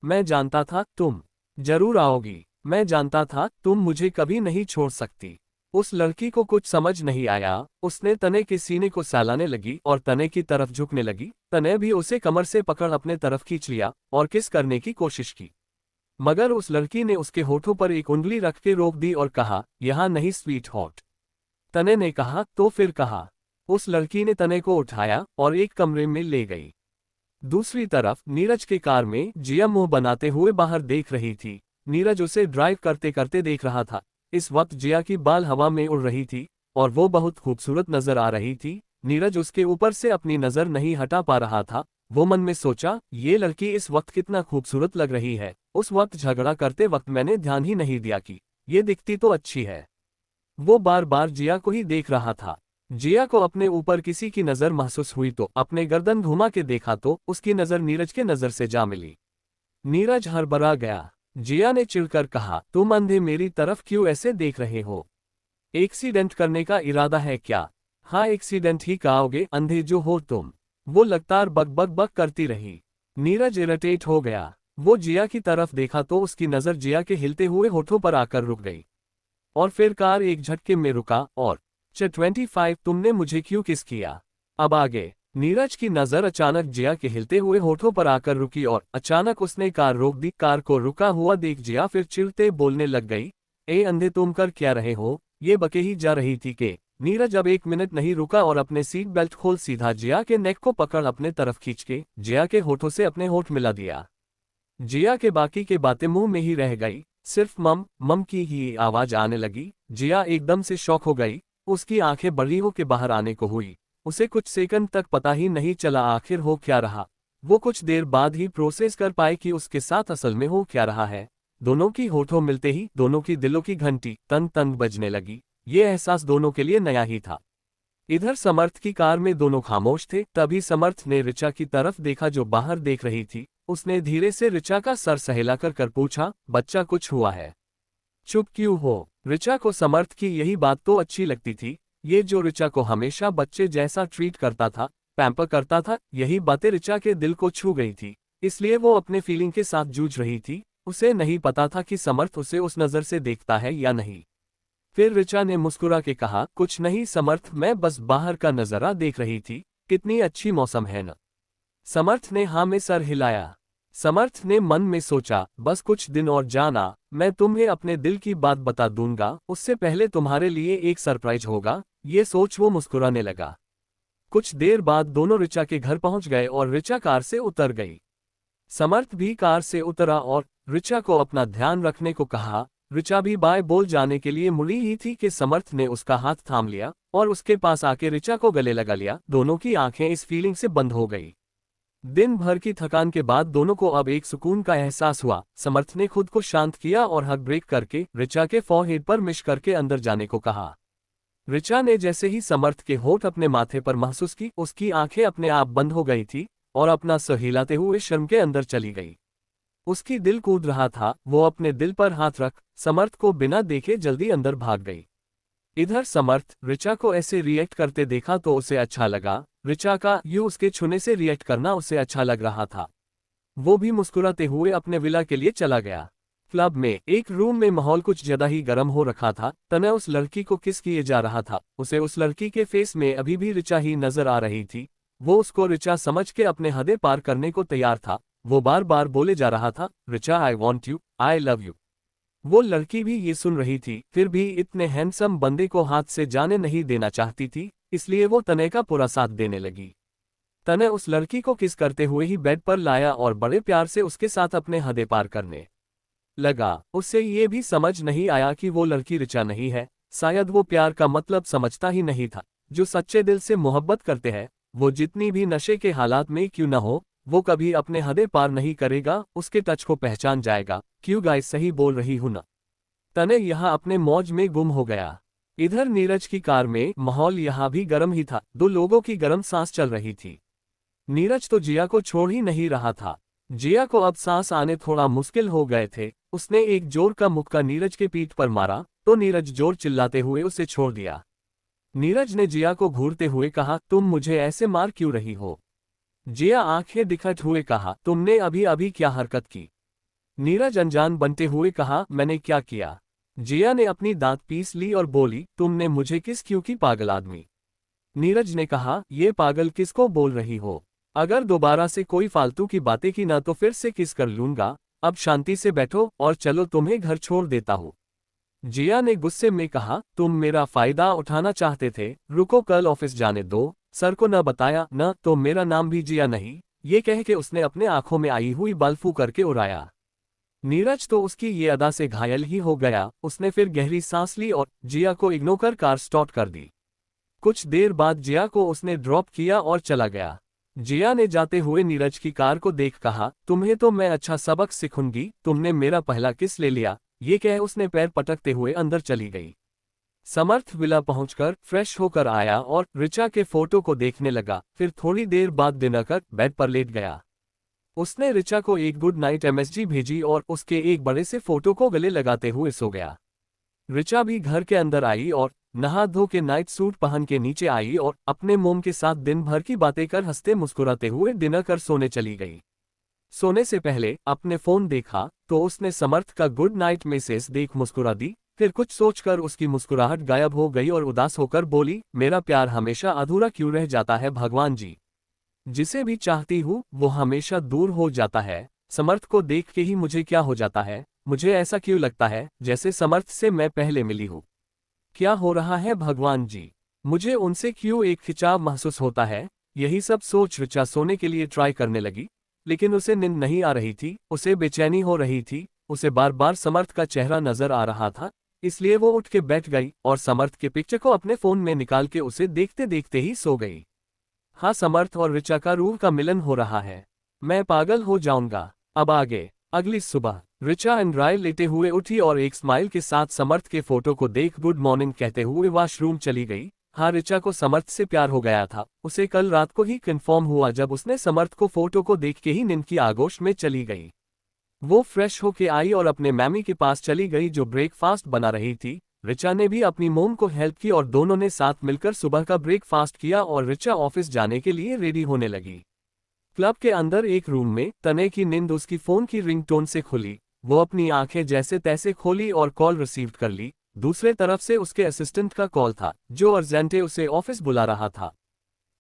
मैं जानता था तुम जरूर आओगी। मैं जानता था तुम मुझे कभी नहीं छोड़ सकती। उस लड़की को कुछ समझ नहीं आया। उसने तनय के सीने को सहलाने लगी और तनय की तरफ झुकने लगी। तनय भी उसे कमर से पकड़ अपने तरफ खींच लिया और किस करने की कोशिश की, मगर उस लड़की ने उसके होठों पर एक उंगली रख के रोक दी और कहा, यहाँ नहीं स्वीट हॉट। तनय ने कहा, तो फिर कहा। उस लड़की ने तनय को उठाया और एक कमरे में ले गई। दूसरी तरफ नीरज के कार में जिया मुंह बनाते हुए बाहर देख रही थी। नीरज उसे ड्राइव करते करते देख रहा था। इस वक्त जिया की बाल हवा में उड़ रही थी और वो बहुत खूबसूरत नजर आ रही थी। नीरज उसके ऊपर से अपनी नजर नहीं हटा पा रहा था। वो मन में सोचा, ये लड़की इस वक्त कितना खूबसूरत लग रही है। उस वक्त झगड़ा करते वक्त मैंने ध्यान ही नहीं दिया कि ये दिखती तो अच्छी है। वो बार बार जिया को ही देख रहा था। जिया को अपने ऊपर किसी की नजर महसूस हुई तो अपने गर्दन घुमा के देखा तो उसकी नजर नीरज के नजर से जा मिली। नीरज हड़बड़ा गया। जिया ने चिढ़कर कहा, तुम अंधे मेरी तरफ क्यों ऐसे देख रहे हो? एक्सीडेंट करने का इरादा है क्या? हाँ, एक्सीडेंट ही कहोगे, अंधे जो हो तुम। वो लगातार बक बक बक करती रही। नीरज इरिटेट हो गया। वो जिया की तरफ देखा तो उसकी नजर जिया के हिलते हुए होठों पर आकर रुक गई और फिर कार एक झटके में रुका और 25 तुमने मुझे क्यों किस किया? अब आगे। नीरज की नजर अचानक जिया के हिलते हुए होठों पर आकर रुकी और अचानक उसने कार रोक दी। कार को रुका हुआ देख जिया फिर चिढ़ते बोलने लग गई, ए अंधे तुम कर क्या रहे हो? ये बके ही जा रही थी कि नीरज अब एक मिनट नहीं रुका और अपने सीट बेल्ट खोल सीधा जिया के नेक को पकड़ अपने तरफ खींच के जिया के होठों से अपने होठ मिला दिया। जिया के बाकी के बातें मुंह में ही रह गई, सिर्फ मम मम की ही आवाज आने लगी। जिया एकदम से शॉक हो गई। उसकी आंखें बड़ी हो के बाहर आने को हुई। उसे कुछ सेकंड तक पता ही नहीं चला आखिर हो क्या रहा। वो कुछ देर बाद ही प्रोसेस कर पाए कि उसके साथ असल में हो क्या रहा है। दोनों की होठों मिलते ही दोनों की दिलों की घंटी तंग तंग बजने लगी। ये एहसास दोनों के लिए नया ही था। इधर समर्थ की कार में दोनों खामोश थे। तभी समर्थ ने ऋचा की तरफ देखा जो बाहर देख रही थी। उसने धीरे से ऋचा का सर सहला कर पूछा, बच्चा कुछ हुआ है? चुप क्यों हो? ऋचा को समर्थ की यही बात तो अच्छी लगती थी। ये जो ऋचा को हमेशा बच्चे जैसा ट्रीट करता था, पैम्पर करता था, यही बातें ऋचा के दिल को छू गई थी। इसलिए वो अपने फीलिंग के साथ जूझ रही थी। उसे नहीं पता था कि समर्थ उसे उस नजर से देखता है या नहीं। फिर ऋचा ने मुस्कुरा के कहा, कुछ नहीं समर्थ, मैं बस बाहर का नजारा देख रही थी। कितनी अच्छी मौसम है न? समर्थ ने हाँ में सर हिलाया। समर्थ ने मन में सोचा, बस कुछ दिन और जाना, मैं तुम्हें अपने दिल की बात बता दूंगा। उससे पहले तुम्हारे लिए एक सरप्राइज होगा। ये सोच वो मुस्कुराने लगा। कुछ देर बाद दोनों ऋचा के घर पहुंच गए और ऋचा कार से उतर गई। समर्थ भी कार से उतरा और ऋचा को अपना ध्यान रखने को कहा। ऋचा भी बाय बोल जाने के लिए मुड़ी ही थी कि समर्थ ने उसका हाथ थाम लिया और उसके पास आके ऋचा को गले लगा लिया। दोनों की आंखें इस फीलिंग से बंद हो गई। दिन भर की थकान के बाद दोनों को अब एक सुकून का एहसास हुआ। समर्थ ने खुद को शांत किया और हग ब्रेक करके ऋचा के फॉरहेड पर मिश करके अंदर जाने को कहा। ऋचा ने जैसे ही समर्थ के होठ अपने माथे पर महसूस की, उसकी आंखें अपने आप बंद हो गई थी और अपना सर हिलाते हुए शर्म के अंदर चली गई। उसकी दिल कूद रहा था। वो अपने दिल पर हाथ रख समर्थ को बिना देखे जल्दी अंदर भाग गई। इधर समर्थ ऋचा को ऐसे रिएक्ट करते देखा तो उसे अच्छा लगा। ऋचा का यूं उसके छूने से रिएक्ट करना उसे अच्छा लग रहा था। वो भी मुस्कुराते हुए अपने विला के लिए चला गया। क्लब में एक रूम में माहौल कुछ ज्यादा ही गर्म हो रखा था। तने उस लड़की को किस किए जा रहा था। उसे उस लड़की के फेस में अभी भी ऋचा ही नजर आ रही थी। वो उसको ऋचा समझ के अपने हदें पार करने को तैयार था। वो बार बार बोले जा रहा था, Richa I want you, I love you. वो लड़की भी ये सुन रही थी, फिर भी इतने हैंडसम बंदे को हाथ से जाने नहीं देना चाहती थी, इसलिए वो तने का पूरा साथ देने लगी। तने उस लड़की को किस करते हुए ही बेड पर लाया और बड़े प्यार से उसके साथ अपने हदें पार करने लगा। उससे ये भी समझ नहीं आया कि वो लड़की ऋचा नहीं है। शायद वो प्यार का मतलब समझता ही नहीं था। जो सच्चे दिल से मोहब्बत करते हैं, वो जितनी भी नशे के हालात में क्यों न हो, वो कभी अपने हदें पार नहीं करेगा। उसके टच को पहचान जाएगा। क्यों गाइस, सही बोल रही हूं ना। तने यहाँ अपने मौज में गुम हो गया। इधर नीरज की कार में माहौल यहाँ भी गर्म ही था। दो लोगों की गर्म सांस चल रही थी। नीरज तो जिया को छोड़ ही नहीं रहा था। जिया को अब सांस आने थोड़ा मुश्किल हो गए थे। उसने एक जोर का मुक्का नीरज के पीठ पर मारा तो नीरज जोर चिल्लाते हुए उसे छोड़ दिया। नीरज ने जिया को घूरते हुए कहा, तुम मुझे ऐसे मार क्यों रही हो। जिया आंखें दिखत हुए कहा, तुमने अभी अभी क्या हरकत की। नीरज अनजान बनते हुए कहा, मैंने क्या किया। जिया ने अपनी दांत पीस ली और बोली, तुमने मुझे किस क्यों की पागल आदमी। नीरज ने कहा, ये पागल किसको बोल रही हो। अगर दोबारा से कोई फालतू की बातें की ना तो फिर से किस कर लूंगा। अब शांति से बैठो और चलो, तुम्हें घर छोड़ देता हूँ। जिया ने गुस्से में कहा, तुम मेरा फायदा उठाना चाहते थे। रुको, कल ऑफिस जाने दो। सर को न बताया न तो मेरा नाम भी जिया नहीं। ये कह के उसने अपने आंखों में आई हुई बाल फू करके उड़ाया। नीरज तो उसकी ये अदा से घायल ही हो गया। उसने फिर गहरी सांस ली और जिया को इग्नोर कर कार स्टार्ट कर दी। कुछ देर बाद जिया को उसने ड्रॉप किया और चला गया। जिया ने जाते हुए नीरज की कार को देख कहा, तुम्हें तो मैं अच्छा सबक सिखूंगी। तुमने मेरा पहला किस ले लिया। ये कह उसने पैर पटकते हुए अंदर चली गई। समर्थ विला पहुंचकर फ्रेश होकर आया और ऋचा के फोटो को देखने लगा। फिर थोड़ी देर बाद डिनर कर बेड पर लेट गया। उसने ऋचा को एक गुड नाइट एमएसजी भेजी और उसके एक बड़े से फोटो को गले लगाते हुए सो गया। ऋचा भी घर के अंदर आई और नहा धो के नाइट सूट पहन के नीचे आई और अपने मोम के साथ दिन भर की बातें कर हंसते मुस्कुराते हुए डिनर कर सोने चली गई। सोने से पहले अपने फोन देखा तो उसने समर्थ का गुड नाइट मैसेज देख मुस्कुरा दी। फिर कुछ सोचकर उसकी मुस्कुराहट गायब हो गई और उदास होकर बोली, मेरा प्यार हमेशा अधूरा क्यों रह जाता है भगवान जी। जिसे भी चाहती हूँ वो हमेशा दूर हो जाता है। समर्थ को देख के ही मुझे क्या हो जाता है। मुझे ऐसा क्यों लगता है जैसे समर्थ से मैं पहले मिली हूँ। क्या हो रहा है भगवान जी। मुझे उनसे क्यों एक खिंचाव महसूस होता है। यही सब सोच ऋचा सोने के लिए ट्राई करने लगी, लेकिन उसे नींद नहीं आ रही थी। उसे बेचैनी हो रही थी। उसे बार बार समर्थ का चेहरा नजर आ रहा था, इसलिए वो उठ के बैठ गई और समर्थ के पिक्चर को अपने फोन में निकाल के उसे देखते देखते ही सो गई। हाँ, समर्थ और ऋचा का रूह का मिलन हो रहा है। मैं पागल हो जाऊंगा। अब आगे। अगली सुबह ऋचा एंड राय लेटे हुए उठी और एक स्माइल के साथ समर्थ के फोटो को देख गुड मॉर्निंग कहते हुए वॉशरूम चली गई। हाँ, ऋचा को समर्थ से प्यार हो गया था। उसे कल रात को ही कंफर्म हुआ जब उसने समर्थ को फोटो को देख के ही नींद की आगोश में चली गई। वो फ्रेश होके आई और अपने मैमी के पास चली गई जो ब्रेकफास्ट बना रही थी। ऋचा ने भी अपनी मोम को हेल्प की और दोनों ने साथ मिलकर सुबह का ब्रेकफास्ट किया और ऋचा ऑफिस जाने के लिए रेडी होने लगी। क्लब के अंदर एक रूम में तने की नींद उसकी फोन की रिंगटोन से खुली। वो अपनी आंखें जैसे तैसे खोली और कॉल रिसीव कर ली। दूसरे तरफ से उसके असिस्टेंट का कॉल था जो अर्जेंटे उसे ऑफिस बुला रहा था।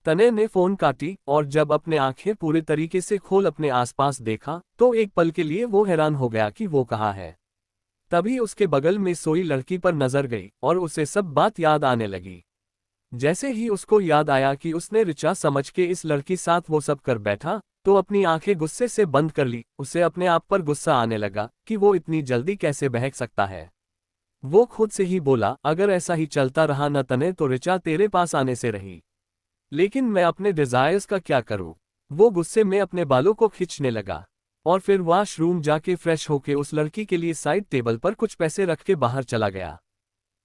तने ने फोन काटी और जब अपने आंखें पूरे तरीके से खोल अपने आसपास देखा तो एक पल के लिए वो हैरान हो गया कि वो कहाँ है। तभी उसके बगल में सोई लड़की पर नजर गई और उसे सब बात याद आने लगी। जैसे ही उसको याद आया कि उसने ऋचा समझ के इस लड़की साथ वो सब कर बैठा तो अपनी आंखें गुस्से से बंद कर ली। उसे अपने आप पर गुस्सा आने लगा कि वो इतनी जल्दी कैसे बहक सकता है। वो खुद से ही बोला, अगर ऐसा ही चलता रहा न तने तो ऋचा तेरे पास आने से रही। लेकिन मैं अपने डिजायर्स का क्या करूं? वो गुस्से में अपने बालों को खींचने लगा और फिर वॉशरूम जाके फ्रेश होके उस लड़की के लिए साइड टेबल पर कुछ पैसे रख के बाहर चला गया।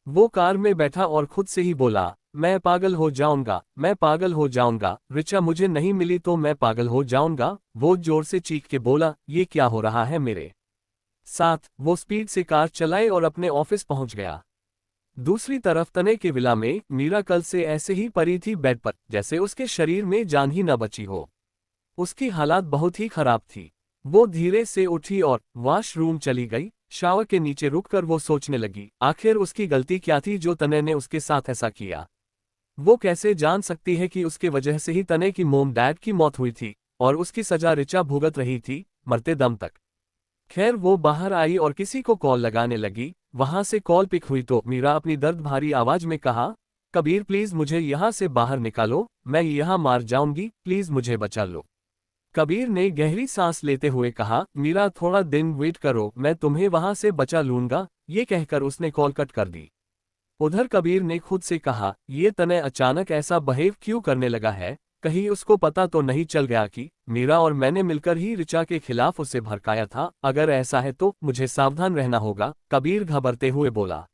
वो कार में बैठा और खुद से ही बोला, मैं पागल हो जाऊंगा, मैं पागल हो जाऊंगा, ऋचा मुझे नहीं मिली तो मैं पागल हो जाऊंगा। वो जोर से चीख के बोला, ये क्या हो रहा है मेरे साथ? वो स्पीड से कार चलाए और अपने ऑफिस पहुंच गया। दूसरी तरफ तने के विला में मीरा कल से ऐसे ही पड़ी थी बेड पर, जैसे उसके शरीर में जान ही न बची हो। उसकी हालत बहुत ही खराब थी। वो धीरे से उठी और वॉशरूम चली गई। शावर के नीचे रुककर वो सोचने लगी, आखिर उसकी गलती क्या थी जो तने ने उसके साथ ऐसा किया। वो कैसे जान सकती है कि उसके वजह से ही तने की मोम डैड की मौत हुई थी और उसकी सजा ऋचा भुगत रही थी, मरते दम तक। खैर वो बाहर आई और किसी को कॉल लगाने लगी। वहां से कॉल पिक हुई तो मीरा अपनी दर्द भारी आवाज में कहा, कबीर प्लीज मुझे यहाँ से बाहर निकालो, मैं यहाँ मार जाऊंगी, प्लीज मुझे बचा लो। कबीर ने गहरी सांस लेते हुए कहा, मीरा थोड़ा दिन वेट करो, मैं तुम्हें वहां से बचा लूंगा। ये कहकर उसने कॉल कट कर दी। उधर कबीर ने खुद से कहा, ये तने अचानक ऐसा बिहेव क्यों करने लगा है? कहीं उसको पता तो नहीं चल गया कि मीरा और मैंने मिलकर ही ऋचा के खिलाफ उसे भड़काया था? अगर ऐसा है तो मुझे सावधान रहना होगा, कबीर घबराते हुए बोला।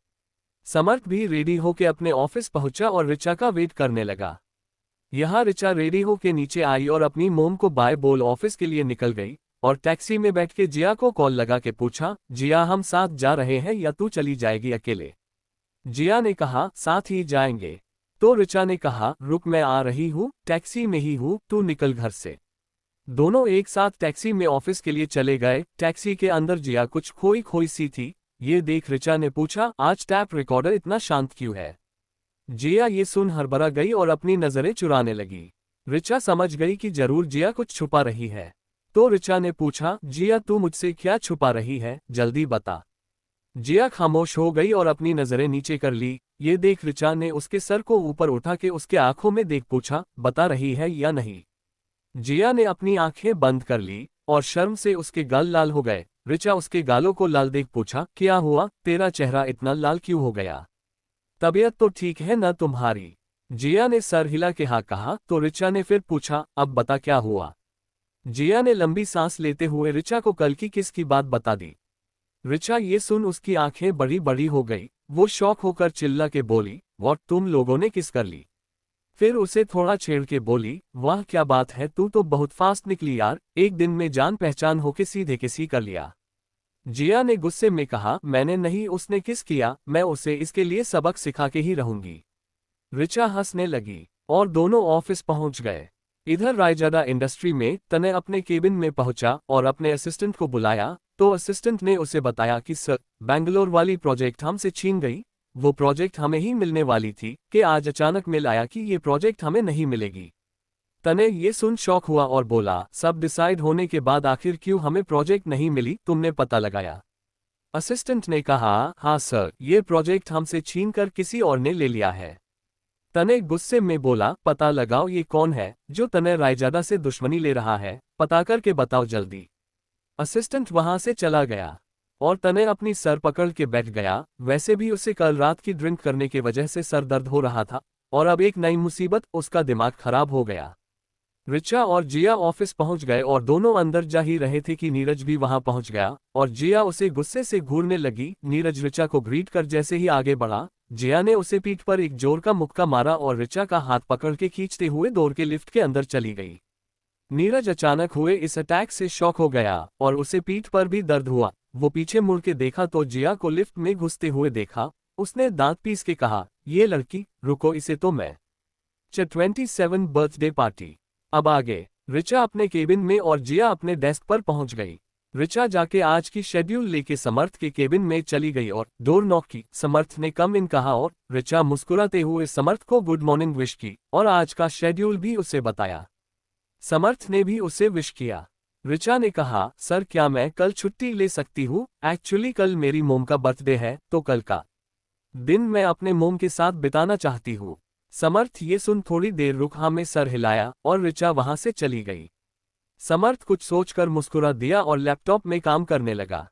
समर्थ भी रेडी होकर अपने ऑफिस पहुंचा और ऋचा का वेट करने लगा। यहाँ ऋचा रेडी होके नीचे आई और अपनी मोम को बाय बोल ऑफिस के लिए निकल गई और टैक्सी में बैठ के जिया को कॉल लगा के पूछा, जिया हम साथ जा रहे हैं या तू चली जाएगी अकेले? जिया ने कहा, साथ ही जाएंगे। तो ऋचा ने कहा, रुक मैं आ रही हूँ, टैक्सी में ही हूँ, तू निकल घर से। दोनों एक साथ टैक्सी में ऑफिस के लिए चले गए। टैक्सी के अंदर जिया कुछ खोई खोई सी थी। ये देख ऋचा ने पूछा, आज टैप रिकॉर्डर इतना शांत क्यों है? जिया ये सुन हड़बड़ा गई और अपनी नजरें चुराने लगी। ऋचा समझ गई कि जरूर जिया कुछ छुपा रही है। तो ऋचा ने पूछा, जिया तू मुझसे क्या छुपा रही है, जल्दी बता। जिया खामोश हो गई और अपनी नजरें नीचे कर ली। ये देख ऋचा ने उसके सर को ऊपर उठा के उसके आंखों में देख पूछा, बता रही है या नहीं? जिया ने अपनी आंखें बंद कर ली और शर्म से उसके गाल लाल हो गए। ऋचा उसके गालों को लाल देख पूछा, क्या हुआ, तेरा चेहरा इतना लाल क्यों हो गया? तबीयत तो ठीक है न तुम्हारी? जिया ने सर हिला के हाँ कहा। तो ऋचा ने फिर पूछा, अब बता क्या हुआ? जिया ने लंबी सांस लेते हुए ऋचा को कल की किस की बात बता दी। ऋचा ये सुन उसकी आंखें बड़ी बड़ी हो गई। वो शौक होकर चिल्ला के बोली, व्हाट, तुम लोगों ने किस कर ली? फिर उसे थोड़ा छेड़ के बोली, वाह क्या बात है, तू तो बहुत फास्ट निकली यार, एक दिन में जान पहचान होके सीधे किसी कर लिया। जिया ने गुस्से में कहा, मैंने नहीं, उसने किस किया, मैं उसे इसके लिए सबक सिखा के ही रहूंगी। ऋचा हंसने लगी और दोनों ऑफिस पहुंच गए। इधर रायजादा इंडस्ट्री में तने अपने केबिन में पहुंचा और अपने असिस्टेंट को बुलाया। तो असिस्टेंट ने उसे बताया कि सर, बैंगलोर वाली प्रोजेक्ट हमसे छीन गई। वो प्रोजेक्ट हमें ही मिलने वाली थी कि आज अचानक मिल आया कि ये प्रोजेक्ट हमें नहीं मिलेगी। तने ये सुन शौक हुआ और बोला, सब डिसाइड होने के बाद आखिर क्यों हमें प्रोजेक्ट नहीं मिली, तुमने पता लगाया? असिस्टेंट ने कहा, हाँ सर, ये प्रोजेक्ट हमसे छीन कर किसी और ने ले लिया है। तने गुस्से में बोला, पता लगाओ ये कौन है जो तने रायजादा से दुश्मनी ले रहा है, पता करके बताओ जल्दी। असिस्टेंट वहां से चला गया और तने अपनी सर पकड़ के बैठ गया। वैसे भी उसे कल रात की ड्रिंक करने की वजह से सर दर्द हो रहा था और अब एक नई मुसीबत, उसका दिमाग खराब हो गया। ऋचा और जिया ऑफिस पहुंच गए और दोनों अंदर जा ही रहे थे कि नीरज भी वहां पहुंच गया और जिया उसे गुस्से से घूरने लगी। नीरज ऋचा को ग्रीट कर जैसे ही आगे बढ़ा, जिया ने उसे पीठ पर एक जोर का मुक्का मारा और ऋचा का हाथ पकड़ के खींचते हुए दौड़ के लिफ्ट के अंदर चली गई। नीरज अचानक हुए इस अटैक से शॉक हो गया और उसे पीठ पर भी दर्द हुआ। वो पीछे मुड़ के देखा तो जिया को लिफ्ट में घुसते हुए देखा। उसने दांत पीस के कहा, ये लड़की, रुको इसे तो मैं 27 बर्थडे पार्टी। अब आगे। ऋचा अपने केबिन में और जिया अपने डेस्क पर पहुंच गई। ऋचा जाके आज की शेड्यूल लेके समर्थ के केबिन में चली गई और डोर नॉक की। समर्थ ने कम इन कहा और ऋचा मुस्कुराते हुए समर्थ को गुड मॉर्निंग विश की और आज का शेड्यूल भी उसे बताया। समर्थ ने भी उसे विश किया। ऋचा ने कहा, सर क्या मैं कल छुट्टी ले सकती हूँ? एक्चुअली कल मेरी मोम का बर्थडे है तो कल का दिन मैं अपने मोम के साथ बिताना चाहती हूँ। समर्थ ये सुन थोड़ी देर रुका में सर हिलाया और ऋचा वहां से चली गई। समर्थ कुछ सोचकर मुस्कुरा दिया और लैपटॉप में काम करने लगा।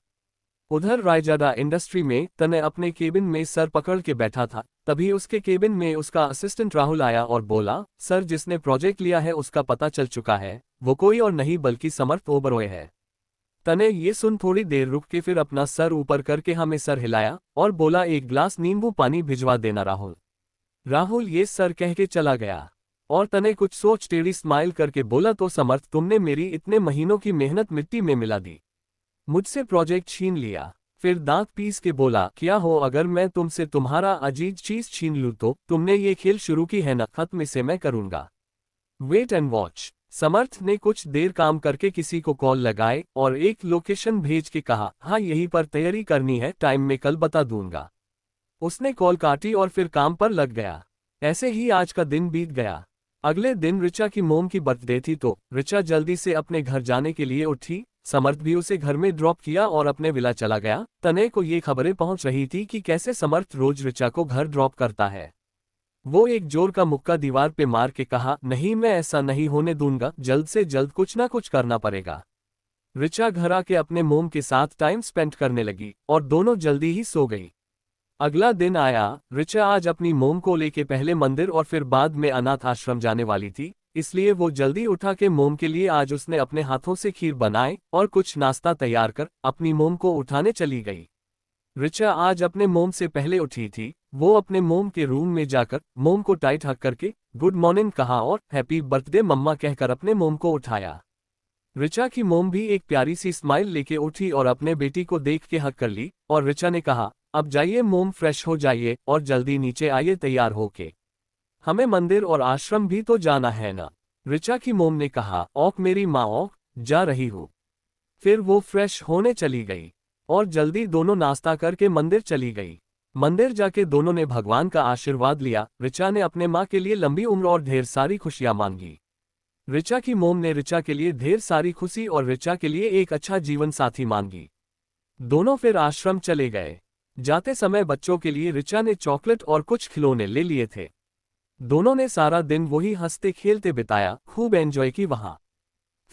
उधर रायजादा इंडस्ट्री में तने अपने केबिन में सर पकड़ के बैठा था। तभी उसके केबिन में उसका असिस्टेंट राहुल आया और बोला, सर जिसने प्रोजेक्ट लिया है उसका पता चल चुका है, वो कोई और नहीं बल्कि समर्थ ओबरॉय है। तने ये सुन थोड़ी देर रुक के फिर अपना सर ऊपर करके हमें सर हिलाया और बोला, एक ग्लास नींबू पानी भिजवा देना राहुल। राहुल ये सर कह के चला गया और तने कुछ सोच टेढ़ी स्माइल करके बोला, तो समर्थ तुमने मेरी इतने महीनों की मेहनत मिट्टी में मिला दी, मुझसे प्रोजेक्ट छीन लिया। फिर दांत पीस के बोला, क्या हो अगर मैं तुमसे तुम्हारा अजीज चीज छीन लूं तो? तुमने ये खेल शुरू की है ना, खत्म इसे मैं करूंगा। Wait and watch. समर्थ ने कुछ देर काम करके किसी को कॉल लगाए और एक लोकेशन भेज के कहा, हाँ यहीं पर तैयारी करनी है, टाइम में कल बता दूंगा। उसने कॉल काटी और फिर काम पर लग गया। ऐसे ही आज का दिन बीत गया। अगले दिन ऋचा की मोम की बर्थडे थी तो ऋचा जल्दी से अपने घर जाने के लिए उठी। समर्थ भी उसे घर में ड्रॉप किया और अपने विला चला गया। तने को ये खबरें पहुंच रही थी कि कैसे समर्थ रोज ऋचा को घर ड्रॉप करता है। वो एक जोर का मुक्का दीवार पे मार के कहा, नहीं मैं ऐसा नहीं होने दूंगा, जल्द से जल्द कुछ ना कुछ करना पड़ेगा। ऋचा घर आके अपने मोम के साथ टाइम स्पेंड करने लगी और दोनों जल्दी ही सो गई। अगला दिन आया। ऋचा आज अपनी मोम को लेके पहले मंदिर और फिर बाद में अनाथ आश्रम जाने वाली थी, इसलिए वो जल्दी उठा के मोम के लिए आज उसने अपने हाथों से खीर बनाए और कुछ नाश्ता तैयार कर अपनी मोम को उठाने चली गई। ऋचा आज अपने मोम से पहले उठी थी। वो अपने मोम के रूम में जाकर मोम को टाइट हक करके गुड मॉर्निंग कहा और हैप्पी बर्थडे मम्मा कहकर अपने मोम को उठाया। ऋचा की मोम भी एक प्यारी सी स्माइल लेके उठी और अपने बेटी को देख के हक कर ली और ऋचा ने कहा, अब जाइए मोम, फ्रेश हो जाइए और जल्दी नीचे आइए तैयार होके, हमें मंदिर और आश्रम भी तो जाना है ना। ऋचा की मोम ने कहा, ओक मेरी माँ ओक, जा रही हूँ। फिर वो फ्रेश होने चली गई और जल्दी दोनों नाश्ता करके मंदिर चली गई। मंदिर जाके दोनों ने भगवान का आशीर्वाद लिया। ऋचा ने अपने माँ के लिए लंबी उम्र और ढेर सारी खुशियां मांगी। ऋचा की मोम ने ऋचा के लिए ढेर सारी खुशी और ऋचा के लिए एक अच्छा जीवन साथी मांगी। दोनों फिर आश्रम चले गए। जाते समय बच्चों के लिए ऋचा ने चॉकलेट और कुछ खिलौने ले लिए थे। दोनों ने सारा दिन वही हंसते खेलते बिताया, खूब एंजॉय की वहां।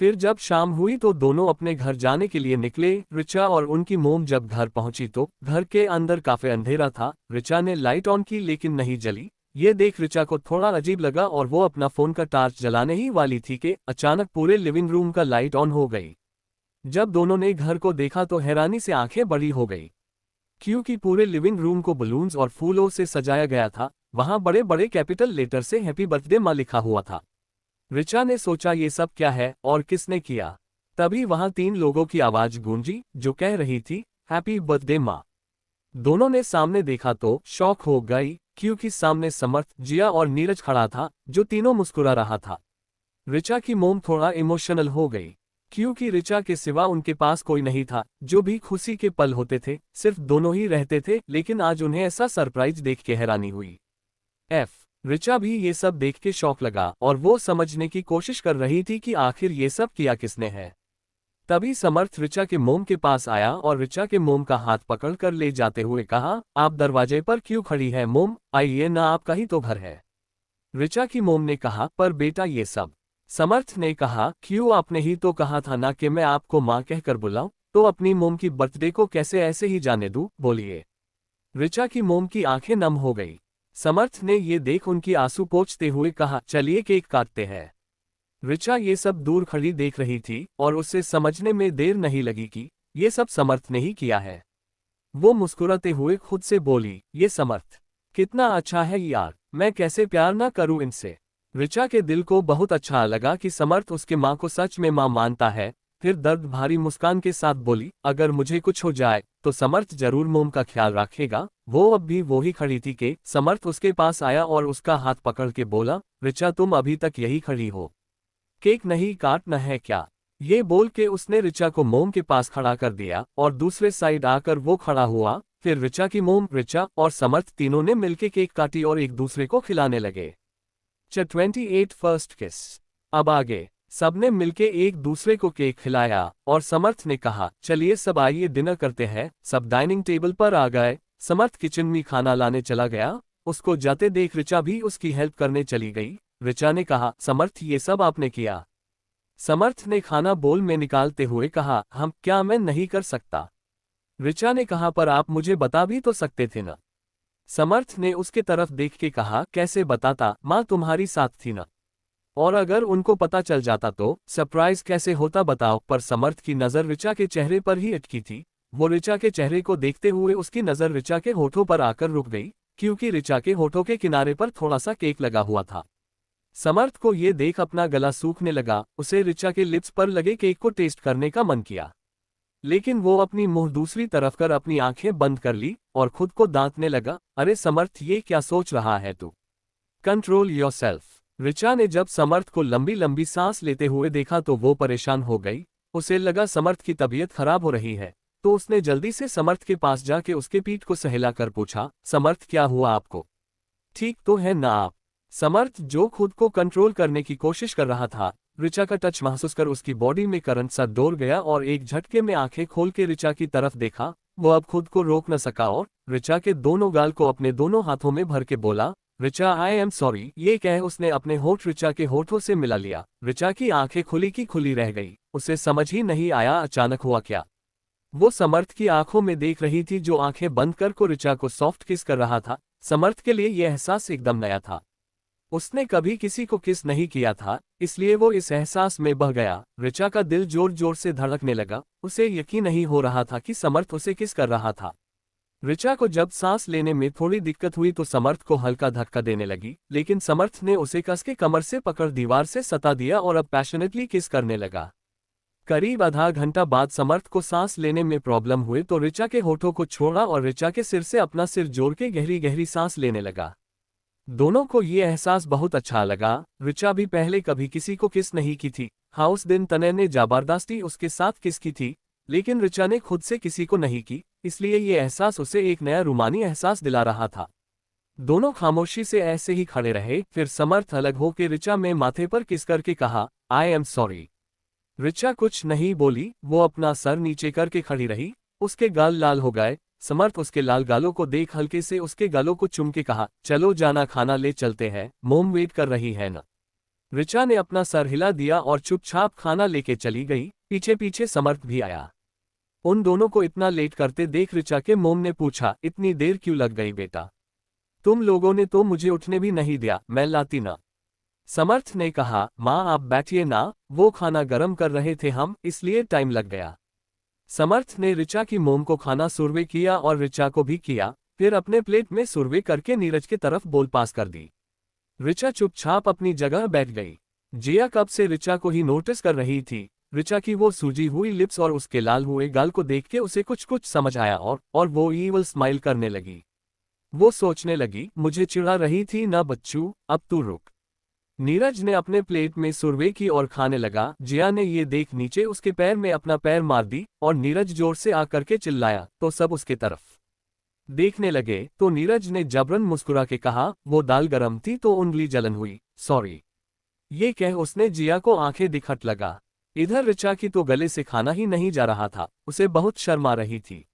फिर जब शाम हुई तो दोनों अपने घर जाने के लिए निकले। ऋचा और उनकी मोम जब घर पहुंची तो घर के अंदर काफी अंधेरा था। ऋचा ने लाइट ऑन की लेकिन नहीं जली। ये देख ऋचा को थोड़ा अजीब लगा और वो अपना फोन का टॉर्च जलाने ही वाली थी कि अचानक पूरे लिविंग रूम का लाइट ऑन हो गई। जब दोनों ने घर को देखा तो हैरानी से आंखें बड़ी हो गई, क्योंकि पूरे लिविंग रूम को बलून्स और फूलों से सजाया गया था। वहां बड़े बड़े कैपिटल लेटर से हैप्पी बर्थडे माँ लिखा हुआ था। ऋचा ने सोचा ये सब क्या है और किसने किया। तभी वहां 3 लोगों की आवाज गूंजी जो कह रही थी, हैप्पी बर्थडे माँ। दोनों ने सामने देखा तो शॉक हो गई, क्योंकि सामने समर्थ, जिया और नीरज खड़ा था, जो तीनों मुस्कुरा रहा था। ऋचा की मोम थोड़ा इमोशनल हो गई, क्योंकि ऋचा के सिवा उनके पास कोई नहीं था। जो भी खुशी के पल होते थे सिर्फ दोनों ही रहते थे, लेकिन आज उन्हें ऐसा सरप्राइज देख के हैरानी हुई। ऋचा भी ये सब देख के शौक लगा और वो समझने की कोशिश कर रही थी कि आखिर ये सब किया किसने है। तभी समर्थ ऋचा के मोम के पास आया और ऋचा के मोम का हाथ पकड़ कर ले जाते हुए कहा, आप दरवाजे पर क्यों खड़ी है मोम, आइए ना, आपका ही तो घर है। ऋचा की मोम ने कहा, पर बेटा ये सब। समर्थ ने कहा, क्यों, आपने ही तो कहा था ना कि मैं आपको माँ कहकर बुलाऊं, तो अपनी मोम की बर्थडे को कैसे ऐसे ही जाने दूं, बोलिए। ऋचा की मोम की आंखें नम हो गई। समर्थ ने ये देख उनकी आंसू पोंछते हुए कहा, चलिए केक काटते हैं। ऋचा ये सब दूर खड़ी देख रही थी और उसे समझने में देर नहीं लगी कि ये सब समर्थ ने ही किया है। वो मुस्कुराते हुए खुद से बोली, ये समर्थ कितना अच्छा है यार, मैं कैसे प्यार ना करूं इनसे। ऋचा के दिल को बहुत अच्छा लगा कि समर्थ उसके माँ को सच में माँ मानता है। फिर दर्द भारी मुस्कान के साथ बोली, अगर मुझे कुछ हो जाए तो समर्थ जरूर मोम का ख्याल रखेगा। वो अब भी वो ही खड़ी थी कि समर्थ उसके पास आया और उसका हाथ पकड़ के बोला, ऋचा तुम अभी तक यही खड़ी हो, केक नहीं काटना है क्या? ये बोल के उसने ऋचा को मोम के पास खड़ा कर दिया और दूसरे साइड आकर वो खड़ा हुआ। फिर ऋचा की मोम, ऋचा और समर्थ तीनों ने मिलके केक काटी और एक दूसरे को खिलाने लगे। 28 फर्स्ट किस। अब आगे सबने मिलके एक दूसरे को केक खिलाया और समर्थ ने कहा, चलिए सब आइए डिनर करते हैं। सब डाइनिंग टेबल पर आ गए। समर्थ किचन में खाना लाने चला गया। उसको जाते देख ऋचा भी उसकी हेल्प करने चली गई। ऋचा ने कहा, समर्थ ये सब आपने किया? समर्थ ने खाना बोल में निकालते हुए कहा, हम क्या, मैं नहीं कर सकता। ऋचा ने कहा पर आप मुझे बता भी तो सकते थे ना। समर्थ ने उसके तरफ देख के कहा कैसे बताता, माँ तुम्हारी साथ थी ना। और अगर उनको पता चल जाता तो सरप्राइज कैसे होता बताओ। पर समर्थ की नज़र ऋचा के चेहरे पर ही अटकी थी। वो ऋचा के चेहरे को देखते हुए उसकी नज़र ऋचा के होठों पर आकर रुक गई, क्योंकि ऋचा के होठों के किनारे पर थोड़ा सा केक लगा हुआ था। समर्थ को ये देख अपना गला सूखने लगा। उसे ऋचा के लिप्स पर लगे केक को टेस्ट करने का मन किया, लेकिन वो अपनी मुंह दूसरी तरफ कर अपनी आंखें बंद कर ली और खुद को दांतने लगा। अरे समर्थ, ये क्या सोच रहा है तू? Control yourself. ऋचा ने जब समर्थ को लंबी लंबी सांस लेते हुए देखा तो वो परेशान हो गई। उसे लगा समर्थ की तबीयत खराब हो रही है, तो उसने जल्दी से समर्थ के पास जाके उसके पीठ को सहलाकर पूछा, समर्थ क्या हुआ आपको? ठीक तो है ना आप? समर्थ, जो खुद को कंट्रोल करने की कोशिश कर रहा था, ऋचा का टच महसूस कर उसकी बॉडी में करंट सा दौड़ गया और एक झटके में आंखें खोल के ऋचा की तरफ देखा। वो अब खुद को रोक न सका और ऋचा के दोनों गाल को अपने दोनों हाथों में भर के बोला, ऋचा आई एम सॉरी। ये कह उसने अपने होठ ऋचा के होठों से मिला लिया। ऋचा की आंखें खुली की खुली रह गई। उसे समझ ही नहीं आया अचानक हुआ क्या। वो समर्थ की आंखों में देख रही थी, जो आंखें बंद कर को ऋचा को सॉफ्ट किस कर रहा था। समर्थ के लिए यह एहसास एकदम नया था। उसने कभी किसी को किस नहीं किया था, इसलिए वो इस एहसास में बह गया। ऋचा का दिल जोर जोर से धड़कने लगा। उसे यकीन नहीं हो रहा था कि समर्थ उसे किस कर रहा था। ऋचा को जब सांस लेने में थोड़ी दिक्कत हुई तो समर्थ को हल्का धक्का देने लगी, लेकिन समर्थ ने उसे कस के कमर से पकड़ दीवार से सता दिया और अब पैशनेटली किस करने लगा। करीब आधा घंटा बाद समर्थ को सांस लेने में प्रॉब्लम हुए तो ऋचा के होठों को छोड़ा और ऋचा के सिर से अपना सिर जोड़ के गहरी गहरी सांस लेने लगा। दोनों को ये एहसास बहुत अच्छा लगा। ऋचा भी पहले कभी किसी को किस नहीं की थी। हाँ, उस दिन तनय ने जबरदस्ती उसके साथ किस की थी, लेकिन ऋचा ने खुद से किसी को नहीं की, इसलिए ये एहसास उसे एक नया रूमानी एहसास दिला रहा था। दोनों खामोशी से ऐसे ही खड़े रहे। फिर समर्थ अलग होकर ऋचा में माथे पर किस करके कहा, आई एम सॉरी। ऋचा कुछ नहीं बोली, वो अपना सर नीचे करके खड़ी रही। उसके गाल लाल हो गए। समर्थ उसके लाल गालों को देख हल्के से उसके गालों को चूम के कहा, चलो जाना, खाना ले चलते हैं, मोम वेट कर रही है ना। ऋचा ने अपना सर हिला दिया और चुपचाप खाना लेके चली गई। पीछे पीछे समर्थ भी आया। उन दोनों को इतना लेट करते देख ऋचा के मोम ने पूछा, इतनी देर क्यों लग गई बेटा? तुम लोगों ने तो मुझे उठने भी नहीं दिया, मैं लाती ना। समर्थ ने कहा, माँ आप बैठिए ना, वो खाना गर्म कर रहे थे हम, इसलिए टाइम लग गया। समर्थ ने ऋचा की मोम को खाना सुरवे किया और ऋचा को भी किया, फिर अपने प्लेट में सुरवे करके नीरज के तरफ बोल पास कर दी। ऋचा चुपचाप अपनी जगह बैठ गई। जिया कब से ऋचा को ही नोटिस कर रही थी। ऋचा की वो सूजी हुई लिप्स और उसके लाल हुए गाल को देख के उसे कुछ कुछ समझ आया और वो ईवल स्माइल करने लगी। वो सोचने लगी, मुझे चिढ़ा रही थी ना बच्चू, अब तू रुक। नीरज ने अपने प्लेट में सुरवे की और खाने लगा। जिया ने ये देख नीचे उसके पैर में अपना पैर मार दी और नीरज जोर से आकर के चिल्लाया तो सब उसके तरफ देखने लगे। तो नीरज ने जबरन मुस्कुरा के कहा, वो दाल गरम थी तो उंगली जलन हुई, सॉरी। ये कह उसने जिया को आंखें दिखट लगा। इधर ऋचा की तो गले से खाना ही नहीं जा रहा था, उसे बहुत शर्म आ रही थी।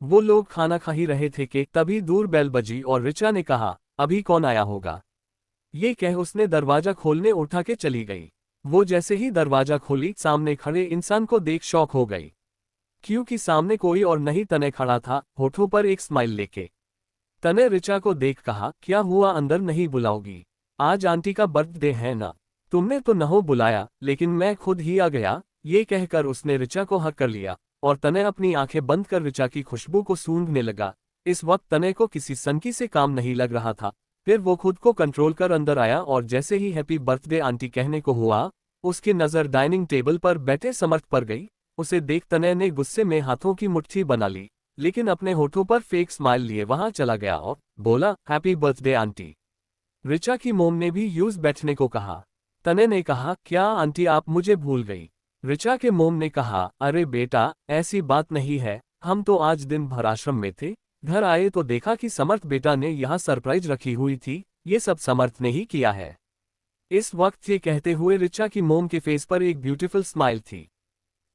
वो लोग खाना खा ही रहे थे कि तभी दूर बेल बजी और ऋचा ने कहा, अभी कौन आया होगा? ये कह उसने दरवाजा खोलने उठा के चली गई। वो जैसे ही दरवाजा खोली, सामने खड़े इंसान को देख शॉक हो गई, क्योंकि सामने कोई और नहीं तनय खड़ा था, होठों पर एक स्माइल लेके। तनय ऋचा को देख कहा, क्या हुआ, अंदर नहीं बुलाओगी? आज आंटी का बर्थडे है ना, तुमने तो नहीं बुलाया, लेकिन मैं खुद ही आ गया। ये कहकर उसने ऋचा को हक कर लिया और तनय अपनी आंखें बंद कर ऋचा की खुशबू को सूंघने लगा। इस वक्त तनय को किसी सनकी से काम नहीं लग रहा था। फिर वो खुद को कंट्रोल कर अंदर आया और जैसे ही हैप्पी बर्थडे आंटी कहने को हुआ, उसकी नज़र डाइनिंग टेबल पर बैठे समर्थ पर गई। उसे देख तनय ने गुस्से में हाथों की मुट्ठी बना ली, लेकिन अपने होठों पर फेक स्माइल लिए वहां चला गया और बोला, हैप्पी बर्थडे आंटी। ऋचा की मोम ने भी यूज बैठने को कहा। तनय ने कहा, क्या आंटी आप मुझे भूल गई? ऋचा के मोम ने कहा, अरे बेटा ऐसी बात नहीं है, हम तो आज दिन भर आश्रम में थे, घर आए तो देखा कि समर्थ बेटा ने यहाँ सरप्राइज रखी हुई थी, ये सब समर्थ ने ही किया है। इस वक्त ये कहते हुए ऋचा की मोम के फेस पर एक ब्यूटीफुल स्माइल थी।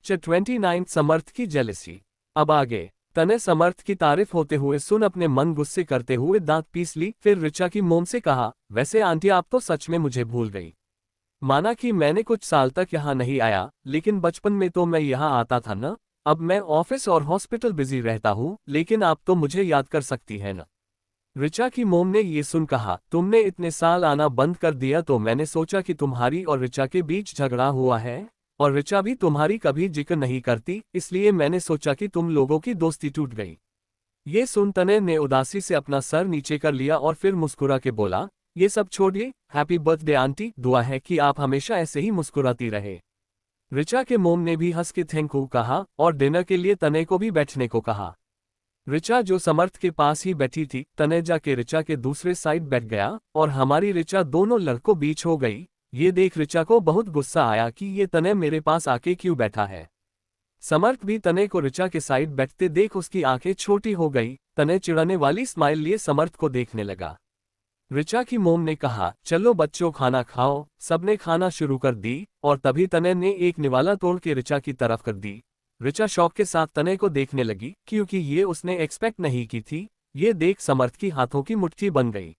29 समर्थ की जेलसी। अब आगे तने समर्थ की तारीफ होते हुए सुन अपने मन गुस्से करते हुए दांत पीस ली। फिर ऋचा की मोम से कहा, वैसे आंटी आप तो सच में मुझे भूल गई। माना कि मैंने कुछ साल तक यहाँ नहीं आया, लेकिन बचपन में तो मैं यहाँ आता था ना, अब मैं ऑफिस और हॉस्पिटल बिजी रहता हूँ, लेकिन आप तो मुझे याद कर सकती है ना। ऋचा की मोम ने ये सुन कहा, तुमने इतने साल आना बंद कर दिया तो मैंने सोचा कि तुम्हारी और ऋचा के बीच झगड़ा हुआ है, और ऋचा भी तुम्हारी कभी जिक्र नहीं करती, इसलिए मैंने सोचा कि तुम लोगों की दोस्ती टूट गई। ये सुन तने ने उदासी से अपना सर नीचे कर लिया और फिर मुस्कुरा के बोला, ये सब छोड़िए, हैप्पी बर्थडे आंटी, दुआ है कि आप हमेशा ऐसे ही मुस्कुराती रहे। ऋचा के मोम ने भी हंस के थैंक यू कहा और डिनर के लिए तने को भी बैठने को कहा। ऋचा जो समर्थ के पास ही बैठी थी, तने जाके ऋचा के दूसरे साइड बैठ गया और हमारी ऋचा दोनों लड़कों बीच हो गई। ये देख ऋचा को बहुत गुस्सा आया कि ये तने मेरे पास आके क्यों बैठा है। समर्थ भी तने को ऋचा के साइड बैठते देख उसकी आंखें छोटी हो गई। तने चिढ़ाने वाली स्माइल लिए समर्थ को देखने लगा। ऋचा की मोम ने कहा, चलो बच्चों खाना खाओ। सबने खाना शुरू कर दी और तभी तने ने एक निवाला तोड़ के ऋचा की तरफ कर दी। ऋचा शौक के साथ तने को देखने लगी क्योंकि ये उसने एक्सपेक्ट नहीं की थी। ये देख समर्थ की हाथों की मुट्ठी बन गई।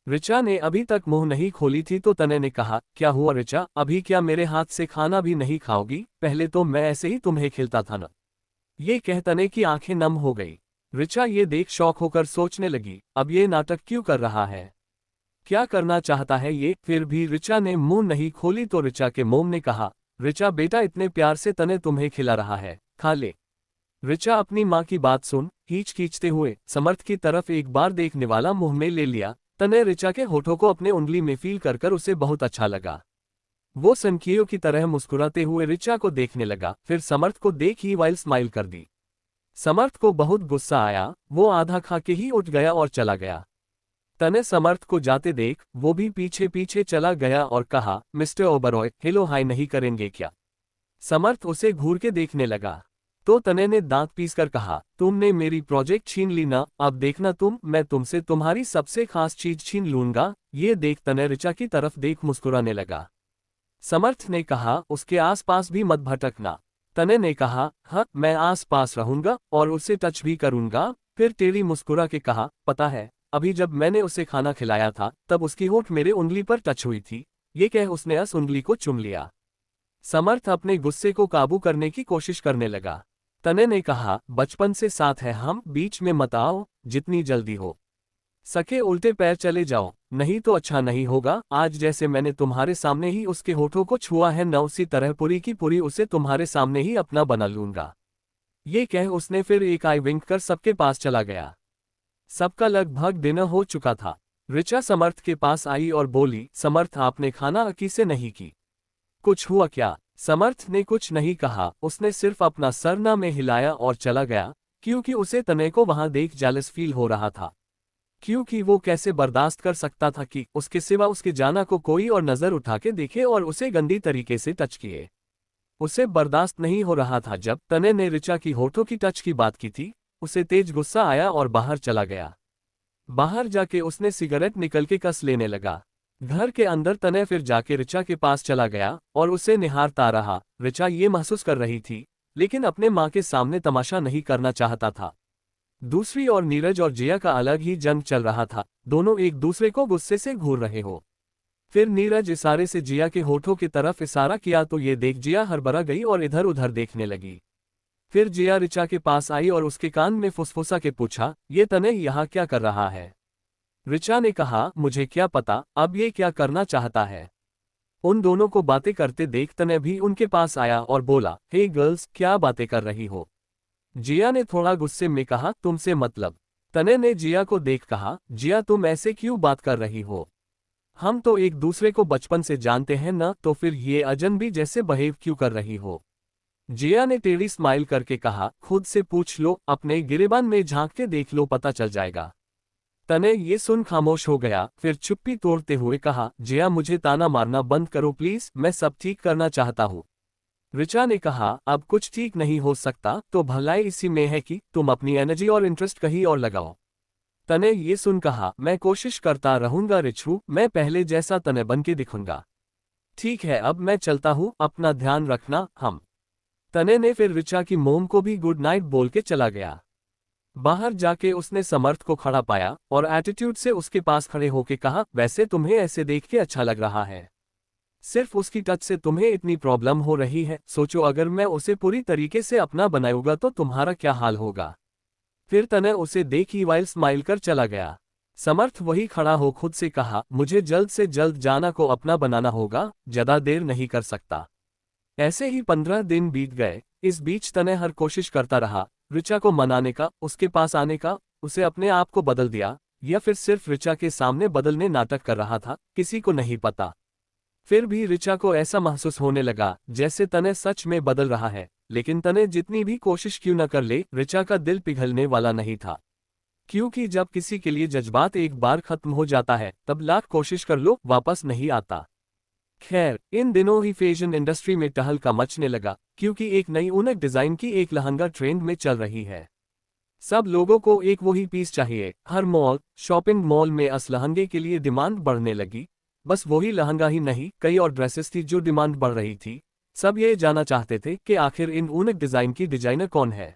ऋचा ने अभी तक मुंह नहीं खोली थी तो तने ने कहा, क्या हुआ ऋचा, अभी क्या मेरे हाथ से खाना भी नहीं खाओगी? पहले तो मैं ऐसे ही तुम्हें खिलता था ना। ये कह तने की आंखें नम हो गई। ऋचा ये देख शौक होकर सोचने लगी, अब ये नाटक क्यों कर रहा है, क्या करना चाहता है ये। फिर भी ऋचा ने मुंह नहीं खोली तो ऋचा के मोम ने कहा, ऋचा बेटा इतने प्यार से तने तुम्हें खिला रहा है, खा ले। ऋचा अपनी माँ की बात सुन खींच खींचते हुए समर्थ की तरफ एक बार देखने वाला मुंह में ले लिया। तने ऋचा के होठों को अपने उंगली में फील कर कर उसे बहुत अच्छा लगा। वो सनकियों की तरह मुस्कुराते हुए ऋचा को देखने लगा, फिर समर्थ को देख ही वाइल स्माइल कर दी। समर्थ को बहुत गुस्सा आया, वो आधा खा के ही उठ गया और चला गया। तने समर्थ को जाते देख वो भी पीछे पीछे चला गया और कहा, मिस्टर ओबरॉय, हेलो हाय नहीं करेंगे क्या? समर्थ उसे घूर के देखने लगा तो तने ने दांत पीसकर कहा, तुमने मेरी प्रोजेक्ट छीन ली ना, अब देखना मैं तुमसे तुम्हारी सबसे खास चीज छीन लूंगा। ये देख तने ऋचा की तरफ देख मुस्कुराने लगा। समर्थ ने कहा, उसके आसपास भी मत भटकना। तने ने कहा, हाँ मैं आस पास रहूंगा और उसे टच भी करूंगा। फिर टेढ़ी मुस्कुरा के कहा, पता है अभी जब मैंने उसे खाना खिलाया था तब उसकी होठ मेरे उंगली पर टच हुई थी। ये कह उसने उस उंगली को चूम लिया। समर्थ अपने गुस्से को काबू करने की कोशिश करने लगा। तने ने कहा, बचपन से साथ है हम, बीच में मत आओ, जितनी जल्दी हो सके उल्टे पैर चले जाओ, नहीं तो अच्छा नहीं होगा। आज जैसे मैंने तुम्हारे सामने ही उसके होठों को छुआ है न, उसी तरह पूरी की पूरी उसे तुम्हारे सामने ही अपना बना लूंगा। ये कह उसने फिर एक आई विंक कर सबके पास चला गया। सबका लगभग डिनर हो चुका था। ऋचा समर्थ के पास आई और बोली, समर्थ आपने खाना अकी से नहीं की, कुछ हुआ क्या? समर्थ ने कुछ नहीं कहा, उसने सिर्फ अपना सर ना में हिलाया और चला गया, क्योंकि उसे तने को वहां देख जेलस फील हो रहा था। क्योंकि वो कैसे बर्दाश्त कर सकता था कि उसके सिवा उसके जाना को कोई और नजर उठा के देखे और उसे गंदी तरीके से टच किए। उसे बर्दाश्त नहीं हो रहा था। जब तने ने ऋचा की होठों की टच की बात की थी, उसे तेज गुस्सा आया और बाहर चला गया। बाहर जाके उसने सिगरेट निकल के कस लेने लगा। घर के अंदर तने फिर जाके ऋचा के पास चला गया और उसे निहारता रहा। ऋचा ये महसूस कर रही थी, लेकिन अपने माँ के सामने तमाशा नहीं करना चाहता था। दूसरी ओर नीरज और जिया का अलग ही जंग चल रहा था, दोनों एक दूसरे को गुस्से से घूर रहे हो। फिर नीरज इशारे से जिया के होठों की तरफ इशारा किया तो ये देख जिया हड़बड़ा गई और इधर उधर देखने लगी। फिर जिया ऋचा के पास आई और उसके कान में फुसफुसा के पूछा, ये तने यहाँ क्या कर रहा है? ऋचा ने कहा, मुझे क्या पता अब ये क्या करना चाहता है। उन दोनों को बातें करते देख तने भी उनके पास आया और बोला, हे गर्ल्स, क्या बातें कर रही हो? जिया ने थोड़ा गुस्से में कहा, तुमसे मतलब? तने ने जिया को देख कहा, जिया तुम ऐसे क्यों बात कर रही हो? हम तो एक दूसरे को बचपन से जानते हैं ना, तो फिर ये अजनबी जैसे बिहेव क्यों कर रही हो? जिया ने टेढ़ी स्माइल करके कहा, खुद से पूछ लो, अपने गिरेबान में झांक के देख लो, पता चल जाएगा। तने ये सुन खामोश हो गया, फिर चुप्पी तोड़ते हुए कहा, जिया मुझे ताना मारना बंद करो प्लीज, मैं सब ठीक करना चाहता हूँ। ऋचा ने कहा, अब कुछ ठीक नहीं हो सकता तो भलाई इसी में है कि तुम अपनी एनर्जी और इंटरेस्ट कहीं और लगाओ। तने ये सुन कहा, मैं कोशिश करता रहूंगा रिचू, मैं पहले जैसा तने बन के दिखूंगा। ठीक है अब मैं चलता हूँ, अपना ध्यान रखना। हम तने ने फिर ऋचा की मोम को भी गुड नाइट बोल के चला गया। बाहर जाके उसने समर्थ को खड़ा पाया और एटीट्यूड से उसके पास खड़े होके कहा, वैसे तुम्हें ऐसे देख के अच्छा लग रहा है। सिर्फ उसकी टच से तुम्हें इतनी प्रॉब्लम हो रही है, सोचो अगर मैं उसे पूरी तरीके से अपना बनाऊंगा तो तुम्हारा क्या हाल होगा। फिर तने उसे देखी वाइल स्माइल कर चला गया। समर्थ वही खड़ा हो खुद से कहा, मुझे जल्द से जल्द जाना को अपना बनाना होगा, ज्यादा देर नहीं कर सकता। ऐसे ही 15 दिन बीत गए। इस बीच तने हर कोशिश करता रहा ऋचा को मनाने का, उसके पास आने का, उसे अपने आप को बदल दिया या फिर सिर्फ ऋचा के सामने बदलने नाटक कर रहा था, किसी को नहीं पता। फिर भी ऋचा को ऐसा महसूस होने लगा जैसे तने सच में बदल रहा है, लेकिन तने जितनी भी कोशिश क्यों न कर ले, ऋचा का दिल पिघलने वाला नहीं था। क्योंकि जब किसी के लिए जज्बात एक बार खत्म हो जाता है तब लाख कोशिश कर लो वापस नहीं आता। खैर, इन दिनों ही फैशन इंडस्ट्री में टहलका मचने लगा, क्योंकि एक नई यूनिक डिजाइन की एक लहंगा ट्रेंड में चल रही है। सब लोगों को एक वही पीस चाहिए। हर मॉल, शॉपिंग मॉल में इस लहंगे के लिए डिमांड बढ़ने लगी। बस वही लहंगा ही नहीं, कई और ड्रेसेस थी जो डिमांड बढ़ रही थी। सब ये जानना चाहते थे कि आखिर इन यूनिक डिजाइन की डिजाइनर कौन है।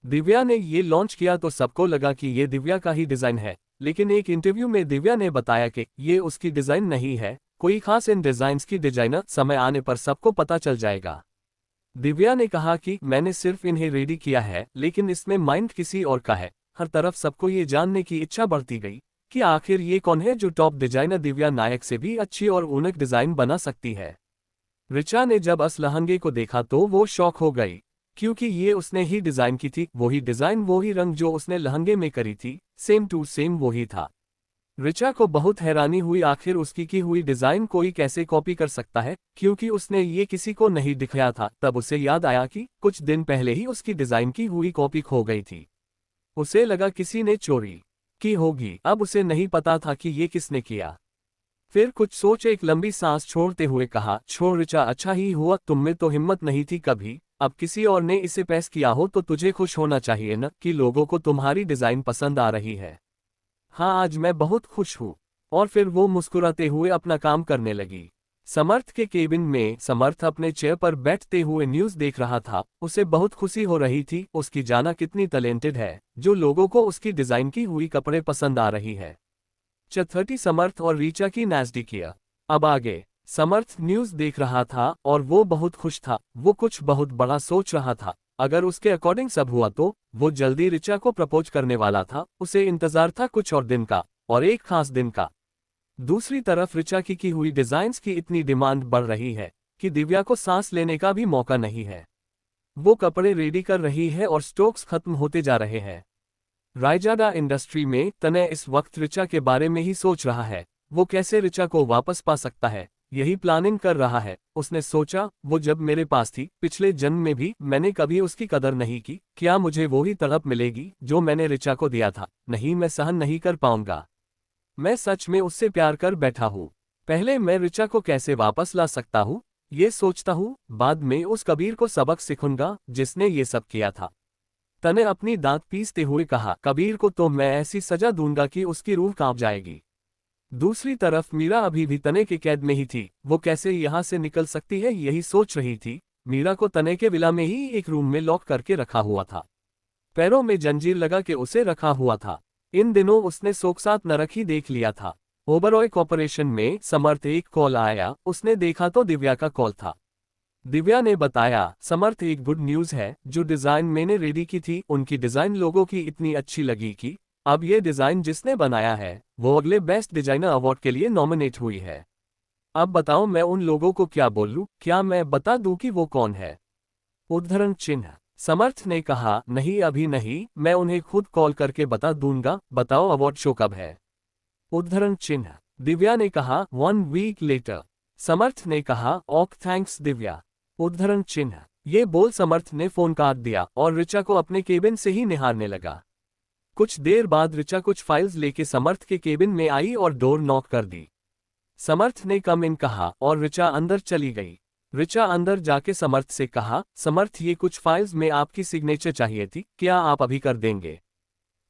दिव्या ने ये लॉन्च किया तो सबको लगा कि ये दिव्या का ही डिजाइन है, लेकिन एक इंटरव्यू में दिव्या ने बताया कि ये उसकी डिजाइन नहीं है, कोई खास इन डिजाइन्स की डिजाइनर समय आने पर सबको पता चल जाएगा। दिव्या ने कहा कि मैंने सिर्फ इन्हें रेडी किया है, लेकिन इसमें माइंड किसी और का है। हर तरफ सबको ये जानने की इच्छा बढ़ती गई कि आखिर ये कौन है जो टॉप डिजाइनर दिव्या नायक से भी अच्छी और यूनिक डिजाइन बना सकती है। ऋचा ने जब इस लहंगे को देखा तो वो शॉक हो गई, क्योंकि ये उसने ही डिजाइन की थी, वही डिजाइन वही रंग जो उसने लहंगे में करी थी, सेम टू सेम वही था। ऋचा को बहुत हैरानी हुई, आखिर उसकी की हुई डिजाइन कोई कैसे कॉपी कर सकता है, क्योंकि उसने ये किसी को नहीं दिखाया था। तब उसे याद आया कि कुछ दिन पहले ही उसकी डिजाइन की हुई कॉपी खो गई थी। उसे लगा किसी ने चोरी की होगी, अब उसे नहीं पता था कि ये किसने किया। फिर कुछ सोच एक लंबी सांस छोड़ते हुए कहा, छोड़ ऋचा, अच्छा ही हुआ, तुम में तो हिम्मत नहीं थी कभी। अब किसी और ने इसे पेश किया हो तो तुझे खुश होना चाहिए न कि लोगों को तुम्हारी डिजाइन पसंद आ रही है। हाँ, आज मैं बहुत खुश हूँ। और फिर वो मुस्कुराते हुए अपना काम करने लगी। समर्थ के केबिन में समर्थ अपने चेयर पर बैठते हुए न्यूज देख रहा था। उसे बहुत खुशी हो रही थी, उसकी जाना कितनी टैलेंटेड है जो लोगों को उसकी डिजाइन की हुई कपड़े पसंद आ रही है। 30 समर्थ और रीचा की नजदीकियां। अब आगे समर्थ न्यूज देख रहा था और वो बहुत खुश था। वो कुछ बहुत बड़ा सोच रहा था। अगर उसके अकॉर्डिंग सब हुआ तो वो जल्दी ऋचा को प्रपोज करने वाला था। उसे इंतजार था कुछ और दिन का, और एक खास दिन का। दूसरी तरफ ऋचा की हुई डिजाइन्स की इतनी डिमांड बढ़ रही है कि दिव्या को सांस लेने का भी मौका नहीं है। वो कपड़े रेडी कर रही है और स्टॉक्स खत्म होते जा रहे हैं। रायजादा इंडस्ट्री में तनय इस वक्त ऋचा के बारे में ही सोच रहा है। वो कैसे ऋचा को वापस पा सकता है, यही प्लानिंग कर रहा है। उसने सोचा, वो जब मेरे पास थी पिछले जन्म में भी मैंने कभी उसकी कदर नहीं की, क्या मुझे वो ही तड़प मिलेगी जो मैंने ऋचा को दिया था? नहीं, मैं सहन नहीं कर पाऊंगा। मैं सच में उससे प्यार कर बैठा हूँ। पहले मैं ऋचा को कैसे वापस ला सकता हूँ ये सोचता हूँ, बाद में उस कबीर को सबक सिखाऊंगा जिसने ये सब किया था। तने अपनी दांत पीसते हुए कहा, कबीर को तो मैं ऐसी सजा दूंगा कि उसकी रूह कांप जाएगी। दूसरी तरफ मीरा अभी भी तने के कैद में ही थी। वो कैसे यहाँ से निकल सकती है यही सोच रही थी। मीरा को तने के विला में ही एक रूम में लॉक करके रखा हुआ था। पैरों में जंजीर लगा के उसे रखा हुआ था। इन दिनों उसने सोकसात नरक ही देख लिया था। ओबरॉय कॉर्पोरेशन में समर्थ एक कॉल आया, उसने देखा तो दिव्या का कॉल था। दिव्या ने बताया, समर्थ एक गुड न्यूज़ है, जो डिज़ाइन मैंने रेडी की थी उनकी डिज़ाइन लोगों की इतनी अच्छी लगी कि अब ये डिज़ाइन जिसने बनाया है वो अगले बेस्ट डिज़ाइनर अवार्ड के लिए नॉमिनेट हुई है। अब बताओ मैं उन लोगों को क्या बोलूं, क्या मैं बता दूं कि वो कौन है? उद्धरण चिन्ह। समर्थ ने कहा, नहीं अभी नहीं, मैं उन्हें खुद कॉल करके बता दूंगा। बताओ अवार्ड शो कब है? उद्धरण चिन्ह। दिव्या ने कहा, 1 वीक लेटर। समर्थ ने कहा, ओक थैंक्स दिव्या। उद्धरण चिन्ह। ये बोल समर्थ ने फोन काट दिया और ऋचा को अपने केबिन से ही निहारने लगा। कुछ देर बाद ऋचा कुछ फाइल्स लेके समर्थ के केबिन में आई और डोर नॉक कर दी। समर्थ ने कम इन कहा और ऋचा अंदर चली गई। ऋचा अंदर जाके समर्थ से कहा, समर्थ ये कुछ फाइल्स में आपकी सिग्नेचर चाहिए थी, क्या आप अभी कर देंगे?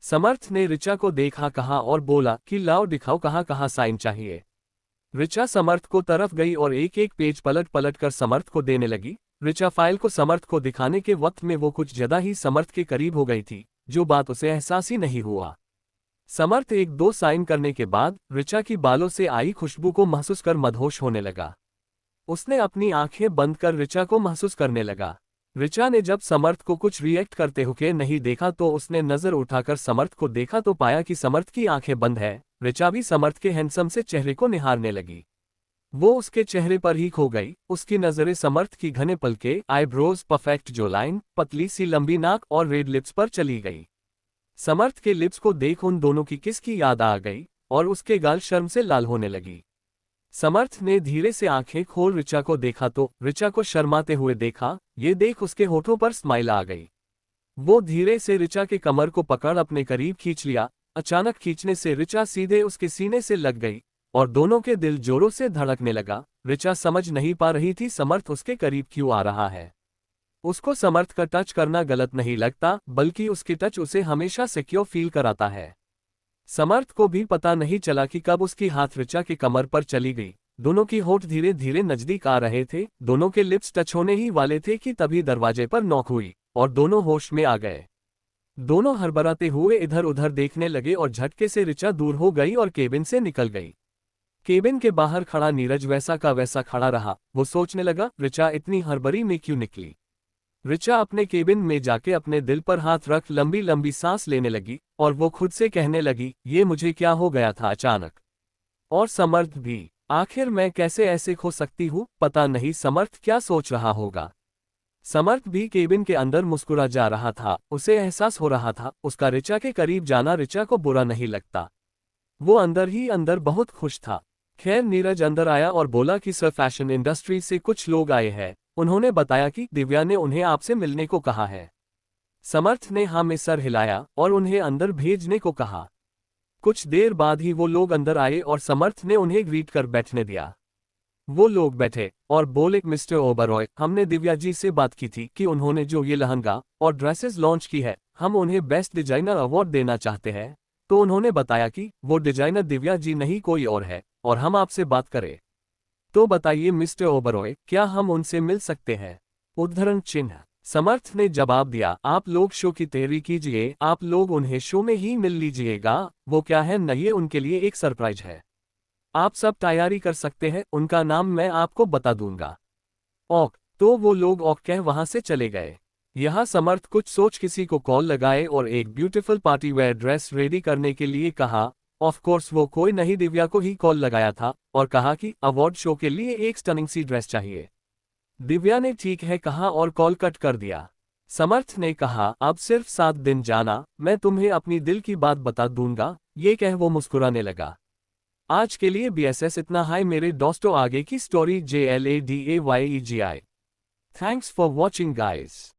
समर्थ ने ऋचा को देखा, कहा और बोला कि लाओ दिखाओ कहाँ कहाँ साइन चाहिए। ऋचा समर्थ को तरफ गई और एक एक पेज पलट पलट कर समर्थ को देने लगी। ऋचा फाइल को समर्थ को दिखाने के वक्त में वो कुछ ज्यादा ही समर्थ के करीब हो गई थी, जो बात उसे एहसास ही नहीं हुआ। समर्थ एक दो साइन करने के बाद ऋचा की बालों से आई खुशबू को महसूस कर मदहोश होने लगा। उसने अपनी आंखें बंद कर ऋचा को महसूस करने लगा। ऋचा ने जब समर्थ को कुछ रिएक्ट करते हुए नहीं देखा तो उसने नजर उठाकर समर्थ को देखा तो पाया कि समर्थ की आंखें बंद है। ऋचा भी समर्थ के हैंडसम से चेहरे को निहारने लगी। वो उसके चेहरे पर ही खो गई। उसकी नजरें समर्थ की घने पलके, आईब्रोज, परफेक्ट जो लाइन, पतली सी लंबी नाक और रेड लिप्स पर चली गई। समर्थ के लिप्स को देख उन दोनों की किस की याद आ गई और उसके गाल शर्म से लाल होने लगी। समर्थ ने धीरे से आंखें खोल ऋचा को देखा तो ऋचा को शर्माते हुए देखा। ये देख उसके होठों पर स्माइल आ गई। वो धीरे से ऋचा के कमर को पकड़ अपने करीब खींच लिया। अचानक खींचने से ऋचा सीधे उसके सीने से लग गई और दोनों के दिल जोरों से धड़कने लगा। ऋचा समझ नहीं पा रही थी समर्थ उसके करीब क्यों आ रहा है। उसको समर्थ का टच करना गलत नहीं लगता, बल्कि उसकी टच उसे हमेशा सिक्योर फील कराता है। समर्थ को भी पता नहीं चला कि कब उसकी हाथ ऋचा की कमर पर चली गई। दोनों की होठ धीरे धीरे नजदीक आ रहे थे। दोनों के लिप्स टच होने ही वाले थे कि तभी दरवाजे पर नॉक हुई और दोनों होश में आ गए। दोनों हड़बड़ाते हुए इधर उधर देखने लगे और झटके से ऋचा दूर हो गई और केबिन से निकल गई। केबिन के बाहर खड़ा नीरज वैसा का वैसा खड़ा रहा। वो सोचने लगा, ऋचा इतनी हड़बड़ी में क्यों निकली। ऋचा अपने केबिन में जाके अपने दिल पर हाथ रख लंबी लंबी सांस लेने लगी और वो खुद से कहने लगी, ये मुझे क्या हो गया था अचानक। और समर्थ भी, आखिर मैं कैसे ऐसे खो सकती हूँ। पता नहीं समर्थ क्या सोच रहा होगा। समर्थ भी केबिन के अंदर मुस्कुरा जा रहा था। उसे एहसास हो रहा था उसका ऋचा के करीब जाना ऋचा को बुरा नहीं लगता। वो अंदर ही अंदर बहुत खुश था। खैर नीरज अंदर आया और बोला कि सर फैशन इंडस्ट्री से कुछ लोग आए हैं। उन्होंने बताया कि दिव्या ने उन्हें आपसे मिलने को कहा है। समर्थ ने हाँ में सर हिलाया और उन्हें अंदर भेजने को कहा। कुछ देर बाद ही वो लोग अंदर आए और समर्थ ने उन्हें ग्रीट कर बैठने दिया। वो लोग बैठे और बोले, मिस्टर ओबरॉय, हमने दिव्या जी से बात की थी कि उन्होंने जो ये लहंगा और ड्रेसेस लॉन्च की है, हम उन्हें बेस्ट डिजाइनर अवार्ड देना चाहते हैं। तो उन्होंने बताया कि वो डिजाइनर दिव्या जी नहीं कोई और है और हम आपसे बात करें। तो बताइए मिस्टर ओबरॉय, क्या हम उनसे मिल सकते हैं। उद्धरण चिन्ह। समर्थ ने जवाब दिया, आप लोग शो की तैयारी कीजिए, आप लोग उन्हें शो में ही मिल लीजिएगा। वो क्या है न, ये उनके लिए एक सरप्राइज है। आप सब तैयारी कर सकते हैं, उनका नाम मैं आपको बता दूंगा। ओक। तो वो लोग ओक कह वहां से चले गए। यहाँ समर्थ कुछ सोच किसी को कॉल लगाए और एक beautiful party wear dress ready करने के लिए कहा। ऑफ कोर्स वो कोई नहीं दिव्या को ही कॉल लगाया था और कहा कि अवार्ड शो के लिए एक स्टनिंग सी ड्रेस चाहिए। दिव्या ने ठीक है कहा और कॉल कट कर दिया। समर्थ ने कहा, अब सिर्फ 7 दिन जाना, मैं तुम्हें अपनी दिल की बात बता दूंगा। ये कह वो मुस्कुराने लगा। आज के लिए BSS इतना हाई मेरे दोस्तों, आगे की story JLADAYEGI। Thanks for watching guys.